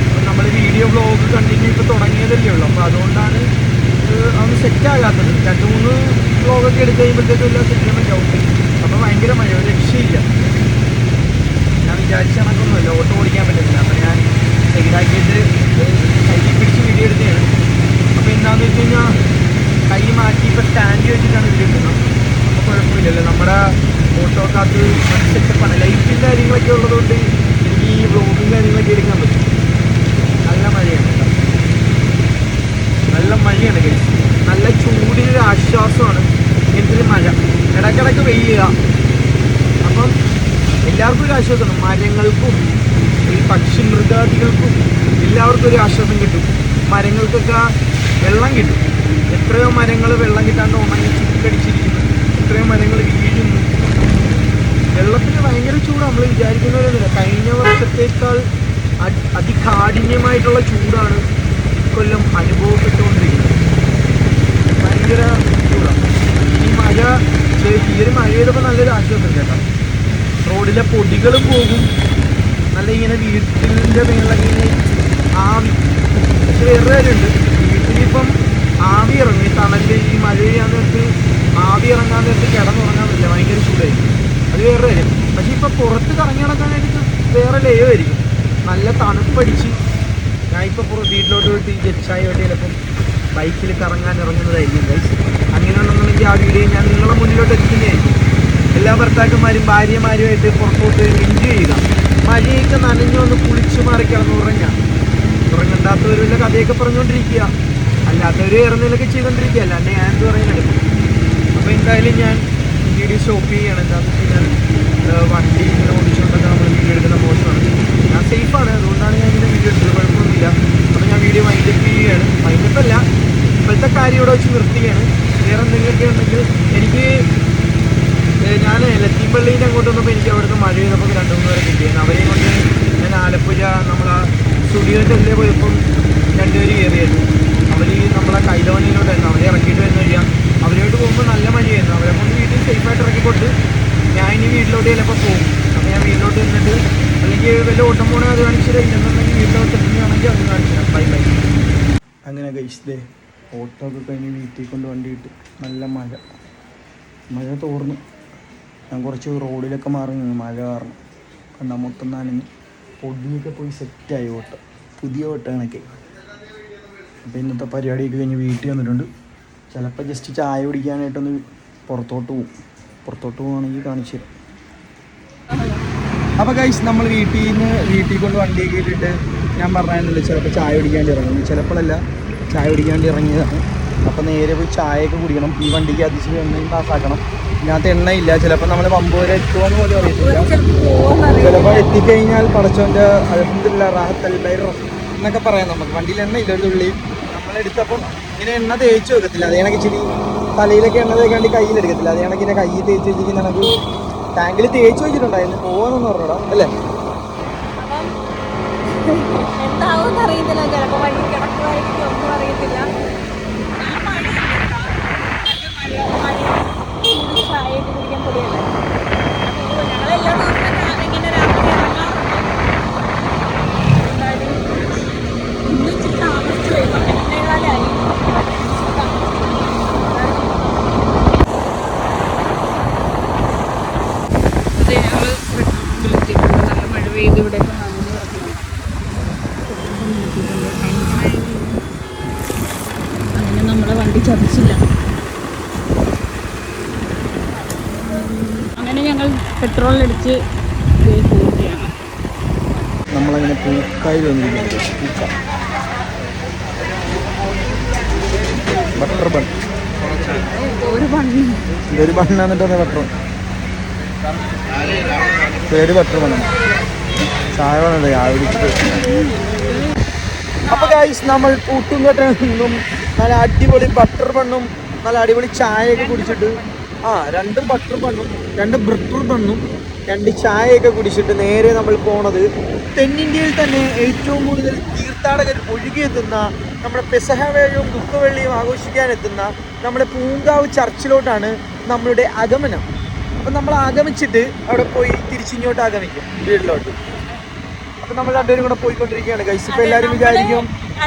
അപ്പം നമ്മൾ വീഡിയോ വ്ളോഗ് കണ്ടിന്യൂ ഇപ്പോൾ തുടങ്ങിയതല്ലേ ഉള്ളൂ, അപ്പോൾ അതുകൊണ്ടാണ് അതൊന്ന് സെറ്റാകാത്തത്. 2-3 വ്ളോഗൊക്കെ എടുത്ത് കഴിയുമ്പോഴത്തേക്കും എല്ലാം സെറ്റിൽമെൻറ്റ് ആവും. അപ്പോൾ ഭയങ്കര മഴ, ഒരു രക്ഷയില്ല. ഞാൻ വിചാരിച്ച കണക്കൊന്നുമില്ല, ഓട്ടോ ഓടിക്കാൻ പറ്റത്തില്ല. അപ്പോൾ ഞാൻ സൈഡാക്കിയിട്ട് കൈ പിടിച്ച് വീഡിയോ എടുത്തതാണ്. അപ്പോൾ എന്താണെന്ന് വെച്ച് കഴിഞ്ഞാൽ കൈ മാറ്റി ഇപ്പോൾ സ്റ്റാൻഡ് വെച്ചിട്ടാണ് വീഡിയോ എടുക്കുന്നത്. അപ്പോൾ കുഴപ്പമില്ലല്ലോ, നമ്മുടെ ഓട്ടോക്കകത്ത് സെറ്റപ്പാണ്. ലൈറ്റും കാര്യങ്ങളൊക്കെ ഉള്ളതുകൊണ്ട് എനിക്ക് ഈ വ്ളോഗും കാര്യങ്ങളൊക്കെ എടുക്കാൻ പറ്റും. നല്ല മഴയാണ് കേട്ടോ, നല്ല മഴയാണ് കഴിച്ച്. നല്ല ചൂടിനൊരു ആശ്വാസമാണ് ഇങ്ങനത്തെ ഒരു മഴ. ഇടയ്ക്കിടയ്ക്ക് പെയ്യുക, അപ്പം എല്ലാവർക്കും ഒരു ആശ്വാസമാണ്. മരങ്ങൾക്കും ഈ പക്ഷി മൃഗാദികൾക്കും എല്ലാവർക്കും ഒരു ആശ്വാസം കിട്ടും. മരങ്ങൾക്കൊക്കെ വെള്ളം കിട്ടും. എത്രയോ മരങ്ങൾ വെള്ളം കിട്ടാണ്ട് ഉണങ്ങി ചുറ്റടിച്ചിരിക്കുന്നു, എത്രയോ മരങ്ങൾ വീഴുന്നു. വെള്ളത്തിന് ഭയങ്കര ചൂട്, നമ്മൾ വിചാരിക്കുന്നവരൊന്നുമില്ല. കഴിഞ്ഞ വർഷത്തേക്കാൾ അതികാഠിന്യമായിട്ടുള്ള ചൂടാണ് ഇക്കൊല്ലം അനുഭവപ്പെട്ടുകൊണ്ടിരിക്കുന്നത്. ഭയങ്കര ചൂടാണ്. ഈ മഴ ഈ ഒരു മഴ ചെയ്തപ്പോൾ നല്ലൊരു ആശ്വാസം കേട്ടോ. റോഡിലെ പൊടികളും പോകും, നല്ല ഇങ്ങനെ വീട്ടിൻ്റെ മേളിലൊക്കെ ഇങ്ങനെ ആവി. പക്ഷെ വേറെ കാര്യമുണ്ട്, വീട്ടിലിപ്പം ആവി ഇറങ്ങി തണല് ഈ മഴ പെയ്യാൻ നേരത്ത് ആവി ഇറങ്ങാൻ നേരത്ത് കിടന്നുറങ്ങാൻ പറ്റില്ല, ഭയങ്കര ചൂടായിരിക്കും. അത് വേറെ കാര്യം. പക്ഷെ ഇപ്പം പുറത്ത് കറങ്ങി നടക്കാനായിട്ട് വേറെ ലയമായിരിക്കും, നല്ല തണുപ്പടിച്ച്. ഞാൻ ഇപ്പോൾ വീട്ടിലോട്ട് പോയിട്ട് ജെച്ചായിട്ട് ചിലപ്പം ബൈക്കിൽ കറങ്ങാൻ ഇറങ്ങുന്നതായിരിക്കും ഗൈസ്. അങ്ങനെയാണെന്നുണ്ടെങ്കിൽ ആ വീഡിയോ ഞാൻ നിങ്ങളെ മുന്നിലോട്ട് എത്തിക്കുന്നതായിരിക്കും. എല്ലാ ഭർത്താക്കന്മാരും ഭാര്യമാരുമായിട്ട് പുറത്തോട്ട് എൻജോയ് ചെയ്യുക. മഴയൊക്കെ നനഞ്ഞൊന്ന് കുളിച്ച് മാറി കിടന്നുറങ്ങാം. ഉറങ്ങണ്ടാത്തവർ വല്ല കഥയൊക്കെ പറഞ്ഞുകൊണ്ടിരിക്കുക, അല്ലാത്തവർ ഇറങ്ങലൊക്കെ ചെയ്തുകൊണ്ടിരിക്കുക, അല്ലാണ്ട് ഞാൻ എന്ത് പറയുന്നത്. അപ്പോൾ എന്തായാലും ഞാൻ വീഡിയോ സ്റ്റോപ്പ് ചെയ്യണം. എന്താണെന്ന് വെച്ച് കഴിഞ്ഞാൽ വണ്ടി ഇങ്ങനെ ഓടിച്ചുകൊണ്ടൊക്കെ നമ്മൾ വീഡിയോ എടുക്കുന്ന മോശമാണ്. ഞാൻ സേഫാണ്, അതുകൊണ്ടാണ് ഞാൻ ഇങ്ങനെ വീഡിയോ എടുത്തത്, കുഴപ്പമൊന്നുമില്ല. അപ്പോൾ ഞാൻ വീഡിയോ വൈൻഡപ്പ് ചെയ്യുകയാണ്. വൈൻഡപ്പല്ല, ഇപ്പോഴത്തെ കാര്യം ഇവിടെ വെച്ച് നിർത്തുകയാണ്. വേറെ എന്തെങ്കിലുമൊക്കെ ഉണ്ടെങ്കിൽ എനിക്ക് ഞാൻ ലത്തീംപള്ളീൻ്റെ അങ്ങോട്ട് വന്നപ്പോൾ എനിക്ക് അവിടുത്തെ മഴ ചെയ്തപ്പോൾ 2-3 പേരെ കിട്ടിയാണ്. അവരെയും കൊണ്ട് ഞാൻ ആലപ്പുഴ നമ്മളെ സ്റ്റുഡിയോൻ്റെ ഉള്ളിൽ പോയപ്പം 2 പേര് കയറിയായിരുന്നു. അവർ നമ്മളെ കൈതവനയിലോട്ടായിരുന്നു, അവരെ ഇറക്കിയിട്ട് വരുന്ന വഴിയാണ്. അവരോട്ട് പോകുമ്പോൾ നല്ല മഴയായിരുന്നു. അവരെ കൊണ്ട് വീട്ടിൽ സേഫായിട്ട് ഇറക്കിക്കൊണ്ട് ഞാൻ ഇനി വീട്ടിലോട്ട് ചിലപ്പോൾ പോകും. അപ്പോൾ ഞാൻ വീട്ടിലോട്ട് നിന്നിട്ട് അല്ലെങ്കിൽ വല്ല ഓട്ടം പോകണേ അത് കാണിച്ചു തരാം, ഇല്ലെന്നുണ്ടെങ്കിൽ വീട്ടിലോട്ട് എത്തുകയാണെങ്കിൽ അത് കാണിച്ചു തരാം. Bye bye. അങ്ങനെ കഴിച്ചതേ ഓട്ടോ ഒക്കെ കഴിഞ്ഞ് വീട്ടിൽ കൊണ്ട് വണ്ടി കിട്ടും. നല്ല മഴ തോർന്നു. ഞാൻ കുറച്ച് റോഡിലൊക്കെ മാറി നിന്ന് മഴ കാരണം കണ്ടാൽ മൊത്തം നനഞ്ഞ് പൊടിയൊക്കെ പോയി സെറ്റായി ഓട്ടോ, പുതിയ ഓട്ടോ കണക്കെ. അപ്പോൾ ഇന്നത്തെ പരിപാടിയൊക്കെ കഴിഞ്ഞ് വീട്ടിൽ വന്നിട്ടുണ്ട്. ചിലപ്പോൾ ജസ്റ്റ് ചായ കുടിക്കാനായിട്ടൊന്ന് പുറത്തോട്ട് പോവുകയാണെങ്കിൽ കാണിച്ചു തരാം. അപ്പോൾ ഗൈസ് നമ്മൾ വീട്ടിൽ കൊണ്ട് വണ്ടിയൊക്കെ ഇട്ടിട്ട് ഞാൻ പറഞ്ഞായിരുന്നല്ലോ ചിലപ്പോൾ ചായ കുടിക്കാണ്ട് ഇറങ്ങും. ചിലപ്പോഴല്ല, ചായ കുടിക്കാണ്ട് ഇറങ്ങിയതാണ്. അപ്പോൾ നേരെ പോയി ചായയൊക്കെ കുടിക്കണം. ഈ വണ്ടിക്ക് അതിശയം എണ്ണയും പാസ്സാക്കണം. ഇതിനകത്ത് എണ്ണയില്ല. ചിലപ്പോൾ നമ്മൾ പമ്പ് വരെ എത്തുമെന്ന് പോലും അറിയത്തില്ല. ചിലപ്പോൾ എത്തിക്കഴിഞ്ഞാൽ പടച്ചോൻ്റെ അൽഹംദുലില്ലാ റാഹത്തൽ ബൈർ എന്നൊക്കെ പറയാം. നമുക്ക് വണ്ടിയിൽ എണ്ണയില്ല ഒരു തുള്ളി. നമ്മളെടുത്തപ്പം ഇങ്ങനെ എണ്ണ തേച്ച് വെക്കത്തില്ല. അത് കണക്ക് ഇച്ചിരി തലയിലൊക്കെ എണ്ണ തേക്കാണ്ട് കയ്യിലെടുക്കത്തില്ല. അത് കണക്ക് ഇങ്ങനെ കൈ തേച്ച് വെച്ചിരിക്കുന്ന കണക്ക് ടാങ്കിൽ തേച്ച് വെച്ചിട്ടുണ്ടായിരുന്നു. പോവാന്നൊന്നും പറഞ്ഞോടാ അല്ലേ? എന്താവും അറിയത്തില്ല, ചിലപ്പോൾ വഴി കിടക്കുമായിരിക്കും, ഒന്നും അറിയത്തില്ല. ചായയൊക്കെ കുടിക്കാൻ പൊടിയല്ലേ. ഞങ്ങളെല്ലാ ദിവസവും ഇങ്ങനെ രാത്രി ഇറങ്ങാറുണ്ട്. എന്തായാലും ഇന്ന് ഇച്ചിരി താമസിച്ചു പോയി. 8:15 ഞങ്ങൾ വിളിച്ചിട്ടുണ്ട്. നല്ല മഴ പെയ്ത് ഇവിടെയൊക്കെ നനഞ്ഞു കിടക്കുന്നു. അങ്ങനെ നമ്മളെ വണ്ടി ചതിച്ചില്ല. അങ്ങനെ ഞങ്ങൾ പെട്രോളടിച്ച് പോവുകയാണ്. നമ്മളങ്ങനെ പൂക്കായി വന്നിരിക്കുന്നത്. ബട്ടർ ബൺ ഒരു ബണ്ണ്, ഇതൊരു ബണ്ണാന്നിട്ട് ബട്ടർ പേര് ബട്ടർ ബണ്ണാണ്. ചായ വേണല്ലോ ചായ കുടിച്ചിട്ട്. അപ്പോൾ ഗൈസ് നമ്മൾ പൂട്ടുംകെട്ടിൽ നിന്നും നല്ല അടിപൊളി ബട്ടർ ബണ്ണും നല്ല അടിപൊളി ചായയൊക്കെ കുടിച്ചിട്ട് 2 ബട്ടർ ബണ്ണും 2 ബ്രിട്ടർ ബണ്ണും 2 ചായയൊക്കെ കുടിച്ചിട്ട് നേരെ നമ്മൾ പോണത് തെന്നിന്ത്യയിൽ തന്നെ ഏറ്റവും കൂടുതൽ തീർത്ഥാടകർ ഒഴുകിയെത്തുന്ന നമ്മുടെ പെസഹവേളയും ദുഃഖവെള്ളിയും ആഘോഷിക്കാനെത്തുന്ന നമ്മുടെ പൂങ്കാവ് ചർച്ചിലോട്ടാണ് നമ്മളുടെ ആഗമനം. അപ്പം നമ്മൾ ആഗമിച്ചിട്ട് അവിടെ പോയി തിരിച്ചിങ്ങോട്ട് ആഗമിക്കും വീട്ടിലോട്ട്. അപ്പം നമ്മൾ രണ്ടുപേരും കൂടെ പോയിക്കൊണ്ടിരിക്കുകയാണ് ഗൈസ്. ഇപ്പം എല്ലാവരും വിചാരിക്കും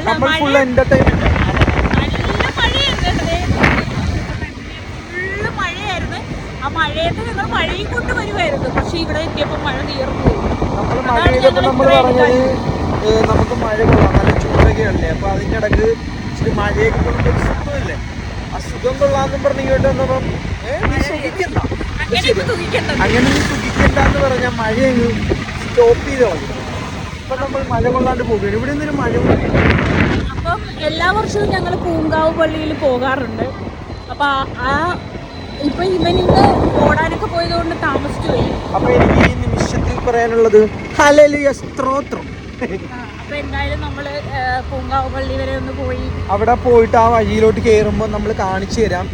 നമ്മൾ ഫുൾ എൻ്റർടൈൻമെൻറ്റ്. ആ മഴയത്ത് ഞങ്ങൾ മഴയും കൊണ്ട് വരുമായിരുന്നു. പക്ഷെ ഇവിടെ എത്തിയപ്പോൾ മഴ തീർന്നു. നമ്മൾ മഴ ചെയ്തപ്പോൾ നമ്മൾ പറഞ്ഞത് നമുക്ക് മഴ കൊള്ളാം, നല്ല ചൂടൊക്കെയല്ലേ. അപ്പോൾ അതിൻ്റെ ഇടയ്ക്ക് ഇച്ചിരി മഴയൊക്കെ കൊണ്ടൊരു സുഖമില്ലേ, ആ സുഖം കൊള്ളാമെന്നും പറഞ്ഞ് കേട്ട് വന്നപ്പം അങ്ങനെ സുഖിക്കണ്ടെന്ന് പറഞ്ഞാൽ മഴ അങ്ങ് സ്റ്റോപ്പ് ചെയ്ത് കളഞ്ഞു. ഇപ്പം നമ്മൾ മഴ കൊള്ളാണ്ട് പോകുകയാണ്. ഇവിടെ നിന്നൊരു മഴ കൊള്ളില്ല. അപ്പം എല്ലാ വർഷവും ഞങ്ങൾ പൂങ്കാവ് പള്ളിയിൽ പോകാറുണ്ട്. അപ്പം ഇപ്പൊ ഇവനിന്ന് ഓടാനൊക്കെ പോയതുകൊണ്ട് താമസിച്ചു പോയി. അപ്പൊ എനിക്ക് ഈ നിമിഷത്തിൽ പറയാനുള്ളത് ഹല്ലേലൂയ സ്തോത്രം. അപ്പൊ എന്തായാലും നമ്മള് പൂങ്കാവ് പള്ളി വരെ ഒന്ന് പോയി. അവിടെ പോയിട്ട് ആ വഴിയിലോട്ട് കയറുമ്പോൾ നമ്മൾ കാണിച്ചു തരാം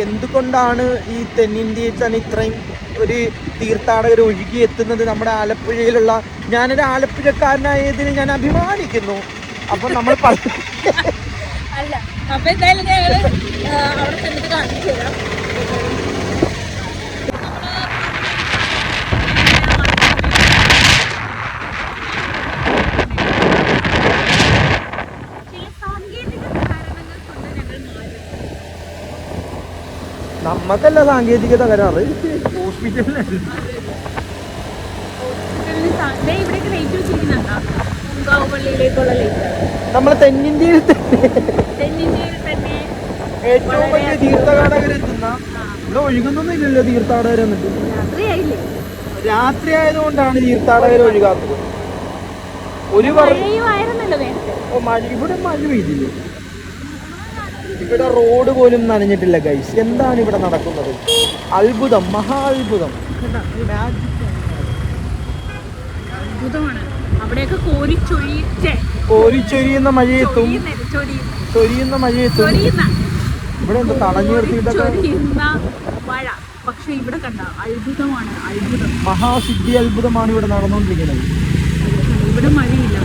എന്തുകൊണ്ടാണ് ഈ തെന്നിന്ത്യയിൽ തന്നെ ഇത്രയും ഒരു തീർത്ഥാടകർ ഒഴുകി എത്തുന്നത്. നമ്മുടെ ആലപ്പുഴയിലുള്ള, ഞാനൊരു ആലപ്പുഴക്കാരനായതിന് ഞാൻ അഭിമാനിക്കുന്നു. അപ്പൊ നമ്മൾ അല്ല, അപ്പൊ എന്തായാലും ഞങ്ങള് അവിടെ ചെന്നിട്ട് കാണിച്ചു തരാം. നമ്മക്കല്ല സാങ്കേതിക തകരാറ്, ഹോസ്പിറ്റലിലാണ്. നമ്മളെ തെന്നിന്ത്യയിൽ തന്നെ ഏറ്റവും വലിയ തീർത്ഥാടകരെത്തുന്ന, ഇവിടെ ഒഴുകുന്നൊന്നും ഇല്ലല്ലോ തീർത്ഥാടകർ. എന്നിട്ട് രാത്രി ആയതുകൊണ്ടാണ് തീർത്ഥാടകർ ഒഴുകാത്തത്. ഇവിടെ മഴ പെയ്തില്ലേ? ഇവിടെ റോഡ് പോലും നനഞ്ഞിട്ടില്ല ഗൈസ്. എന്താണ് ഇവിടെ നടക്കുന്നത്? അത്ഭുതം, മഹാ അത്ഭുതം. അവിടെയൊക്കെ കോരിച്ചൊരിയുന്ന മഴയെത്തും, ചൊരിയുന്ന മഴയെത്തും. ഇവിടെ എന്താ തടഞ്ഞു നിർത്തിയിട്ടൊക്കെ മഴ. പക്ഷെ ഇവിടെ കണ്ട അത്ഭുതമാണ്, അത്ഭുതം, മഹാസിദ്ധി അത്ഭുതമാണ് ഇവിടെ നടന്നുകൊണ്ടിരിക്കുന്നത്. ഇവിടെ മഴയില്ല.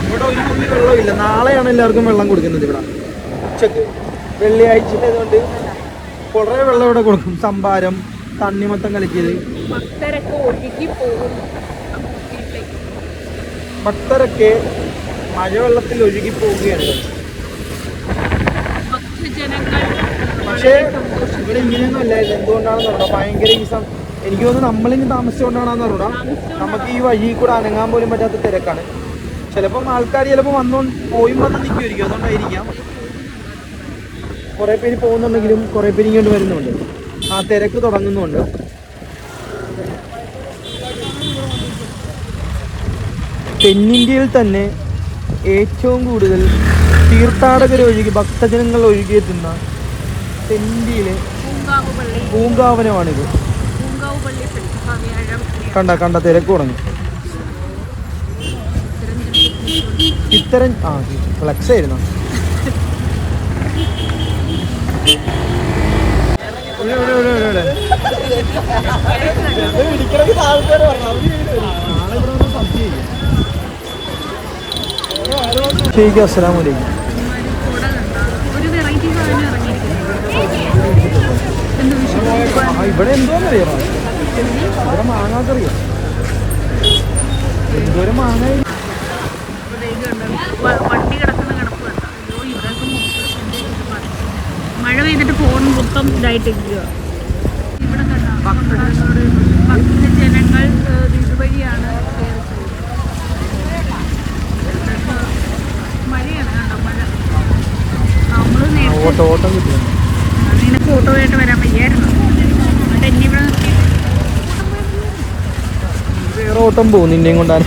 ഇവിടെ ഒരു തുള്ളി വെള്ളമില്ല. നാളെയാണ് എല്ലാവർക്കും വെള്ളം കൊടുക്കുന്നത്. ഇവിടെ ഉച്ചക്ക് വെള്ളിയാഴ്ച ആയതുകൊണ്ട് കുറേ വെള്ളം ഇവിടെ കൊടുക്കും. സംഭാരം, തണ്ണിമത്തം കളിക്കല്. ഭക്തരൊക്കെ മഴവെള്ളത്തിൽ ഒഴുകി പോവുകയാണ്. പക്ഷേ ഇവിടെ ഇങ്ങനെയൊന്നും അല്ലായിരുന്നു. എന്തുകൊണ്ടാണെന്ന് പറഞ്ഞാൽ ഭയങ്കര എനിക്ക് തോന്നുന്നു നമ്മളിനി താമസിച്ചുകൊണ്ടാണെന്ന് പറഞ്ഞാൽ നമുക്ക് ഈ വഴി കൂടെ അനങ്ങാൻ പോലും പറ്റാത്ത തിരക്കാണ്. ചിലപ്പം ആൾക്കാർ ചിലപ്പോൾ പോയും വന്ന് നിൽക്കുമായിരിക്കും, അതുകൊണ്ടായിരിക്കാം. കുറേ പേര് പോകുന്നുണ്ടെങ്കിലും കുറേ പേര് ഇങ്ങോട്ട് വരുന്നുണ്ട്. ആ തിരക്ക് തുടങ്ങുന്നുണ്ട്. തെന്നിന്ത്യയിൽ തന്നെ ഏറ്റവും കൂടുതൽ തീർത്ഥാടകരൊഴുകി ഭക്തജനങ്ങൾ ഒഴുകിയെത്തുന്ന തെന്നിന്ത്യയിലെ പൂങ്കാവനമാണിത്. കണ്ട തിരക്ക് തുടങ്ങി. ഇത്തരം ഫ്ലക്സ് ആയിരുന്നു. ശരിക്കും അസ്സലാമലൈക്കും. ഇവിടെ എന്തോന്നറിയാം, ഇവിടെ മാങ്ങാക്കറിയാം. എന്തോരം മാങ്ങ. വണ്ടി കിടക്കുന്ന കിടപ്പ് മഴ പെയ്തിട്ട് ഫോൺ മൊത്തം ഇതായിട്ടിരിക്കുക. ഇവിടെ ഭക്തജനങ്ങൾ ഇതുവഴിയാണ് മഴയാണ്. കണ്ടോ മഴ. നമ്മൾ നേരത്തെ ഫോട്ടോ ആയിട്ട് വരാൻ വയ്യായിരുന്നു. എന്നിട്ട് എന്നെ ഇവിടെ വേറെ ഓട്ടം പോകും നിന്നെയും കൊണ്ടാണ്.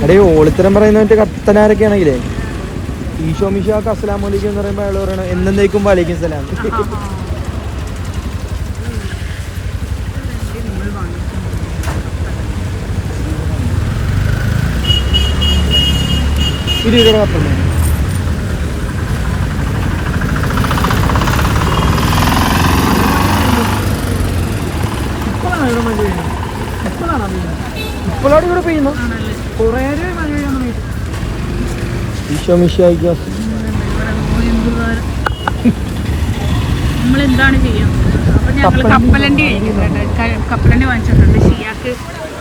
അടേ ഓളിത്തരം പറയുന്ന മറ്റേ കത്തനാരൊക്കെ ആണെങ്കിലേ ഈശോ മിശിഹാക്ക് അസ്സലാമു അലൈക്കും എന്ന് പറയുമ്പോൾ അയാൾ പറയണം എന്നേക്കും വലൈക്കും സലാം. ഇരുപത് കത്തുന്നു. ഇപ്പോഴാണ് ഇവിടെ പെയ്യുന്നു. കുറേ മഴ ഈശോ മിശിഹായ്ക്ക് നമ്മളെന്താണ് ചെയ്യാം. അപ്പം ഞങ്ങൾ കപ്പലണ്ടി കഴിക്കുന്നുണ്ട്. കപ്പലണ്ടി വാങ്ങിച്ചിട്ടുണ്ട്. ഷിയാക്ക്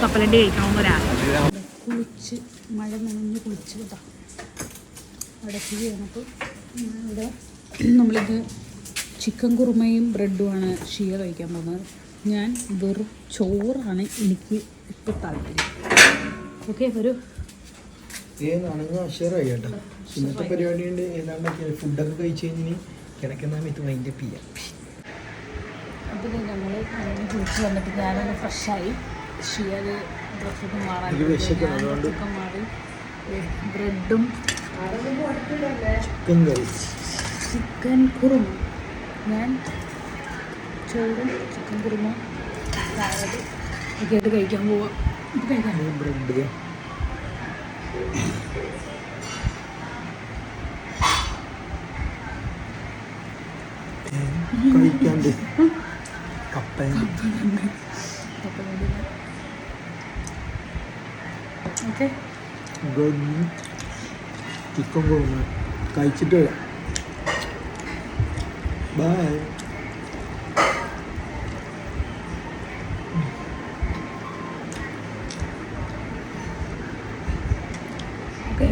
കപ്പലണ്ടി കഴിക്കണമെന്നൊരാഗ്രഹം. കുളിച്ച് മഴ നനഞ്ഞ് കുളിച്ച് കേട്ടോ അടച്ച് ചെയ്യണപ്പോൾ ഇവിടെ നമ്മളിത് ചിക്കൻ കുറുമയും ബ്രെഡുമാണ് ഷിയ കഴിക്കാൻ പോകുന്നത്. ഞാൻ വെറും ചോറാണ് എനിക്ക് ഇപ്പോൾ താല്പര്യം. ഓക്കെ വരൂ. ഇന്നത്തെ പരിപാടി ഉണ്ട്. ഏതാണ്ട് ഫുഡൊക്കെ കഴിച്ച് കഴിഞ്ഞ് കിടക്കുന്ന സമയത്ത് ഭയങ്കര ചെയ്യാം. അപ്പോൾ ഞങ്ങൾ കുളിച്ച് വന്നിട്ട് ഞാനൊന്ന് ഫ്രഷായി. ഷിയത് ഡ്രസ്സൊക്കെ മാറാൻ ഡ്രസ്സൊക്കെ മാറി ബ്രെഡും ചിക്കൻ കുറുമ. ഞാൻ ചോറും ചിക്കൻ കുറുമ സാലഡ് ഒക്കെ ആയിട്ട് കഴിക്കാൻ പോവാം. കഴിക്കാൻ ബ്രെഡ് കഴിക്കാണ്ട് ഓക്കെ ചിക്കൻ കുറുമ കഴിച്ചിട്ട് വരാം. ബൈ.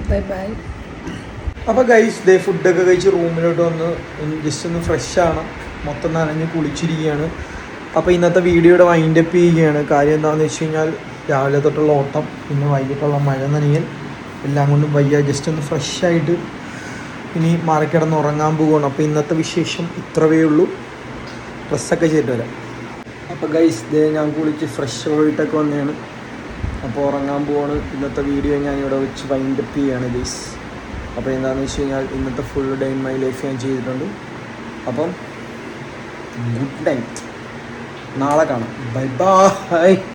Bye bye. അപ്പോൾ ഗൈസ് ദേ ഫുഡൊക്കെ കഴിച്ച് റൂമിലോട്ട് വന്ന് ജസ്റ്റ് ഒന്ന് ഫ്രഷാണ്. മൊത്തം നനഞ്ഞ് കുളിച്ചിരിക്കുകയാണ്. അപ്പോൾ ഇന്നത്തെ വീഡിയോയുടെ വൈൻഡപ്പ് ചെയ്യുകയാണ്. കാര്യം എന്താണെന്ന് വെച്ച് കഴിഞ്ഞാൽ രാവിലെ തൊട്ടുള്ള ഓട്ടം, പിന്നെ വൈകിട്ടുള്ള മഴ നനയൽ എല്ലാം കൊണ്ടും വയ്യ. ജസ്റ്റ് ഒന്ന് ഫ്രഷായിട്ട് ഇനി മാറിക്കിടന്ന് ഉറങ്ങാൻ പോവുകയാണ്. അപ്പോൾ ഇന്നത്തെ വിശേഷം ഇത്രവേ ഉള്ളൂ. ഡ്രസ്സൊക്കെ ചെയ്തിട്ട് വരാം. അപ്പോൾ ഗൈസ് ദേ ഞാൻ കുളിച്ച് ഫ്രഷ് ആയിട്ടൊക്കെ വന്നതാണ്. അപ്പോൾ ഉറങ്ങാൻ പോവാണ്. ഇന്നത്തെ വീഡിയോ ഞാനിവിടെ വെച്ച് വൈൻഡപ്പ് ചെയ്യുകയാണ് ഗൈസ്. അപ്പോൾ എന്താണെന്ന് വെച്ച് കഴിഞ്ഞാൽ ഇന്നത്തെ full day in my life ഞാൻ ചെയ്തിട്ടുണ്ട്. അപ്പം ഗുഡ് നൈറ്റ്. നാളെ കാണാം. Bye bye.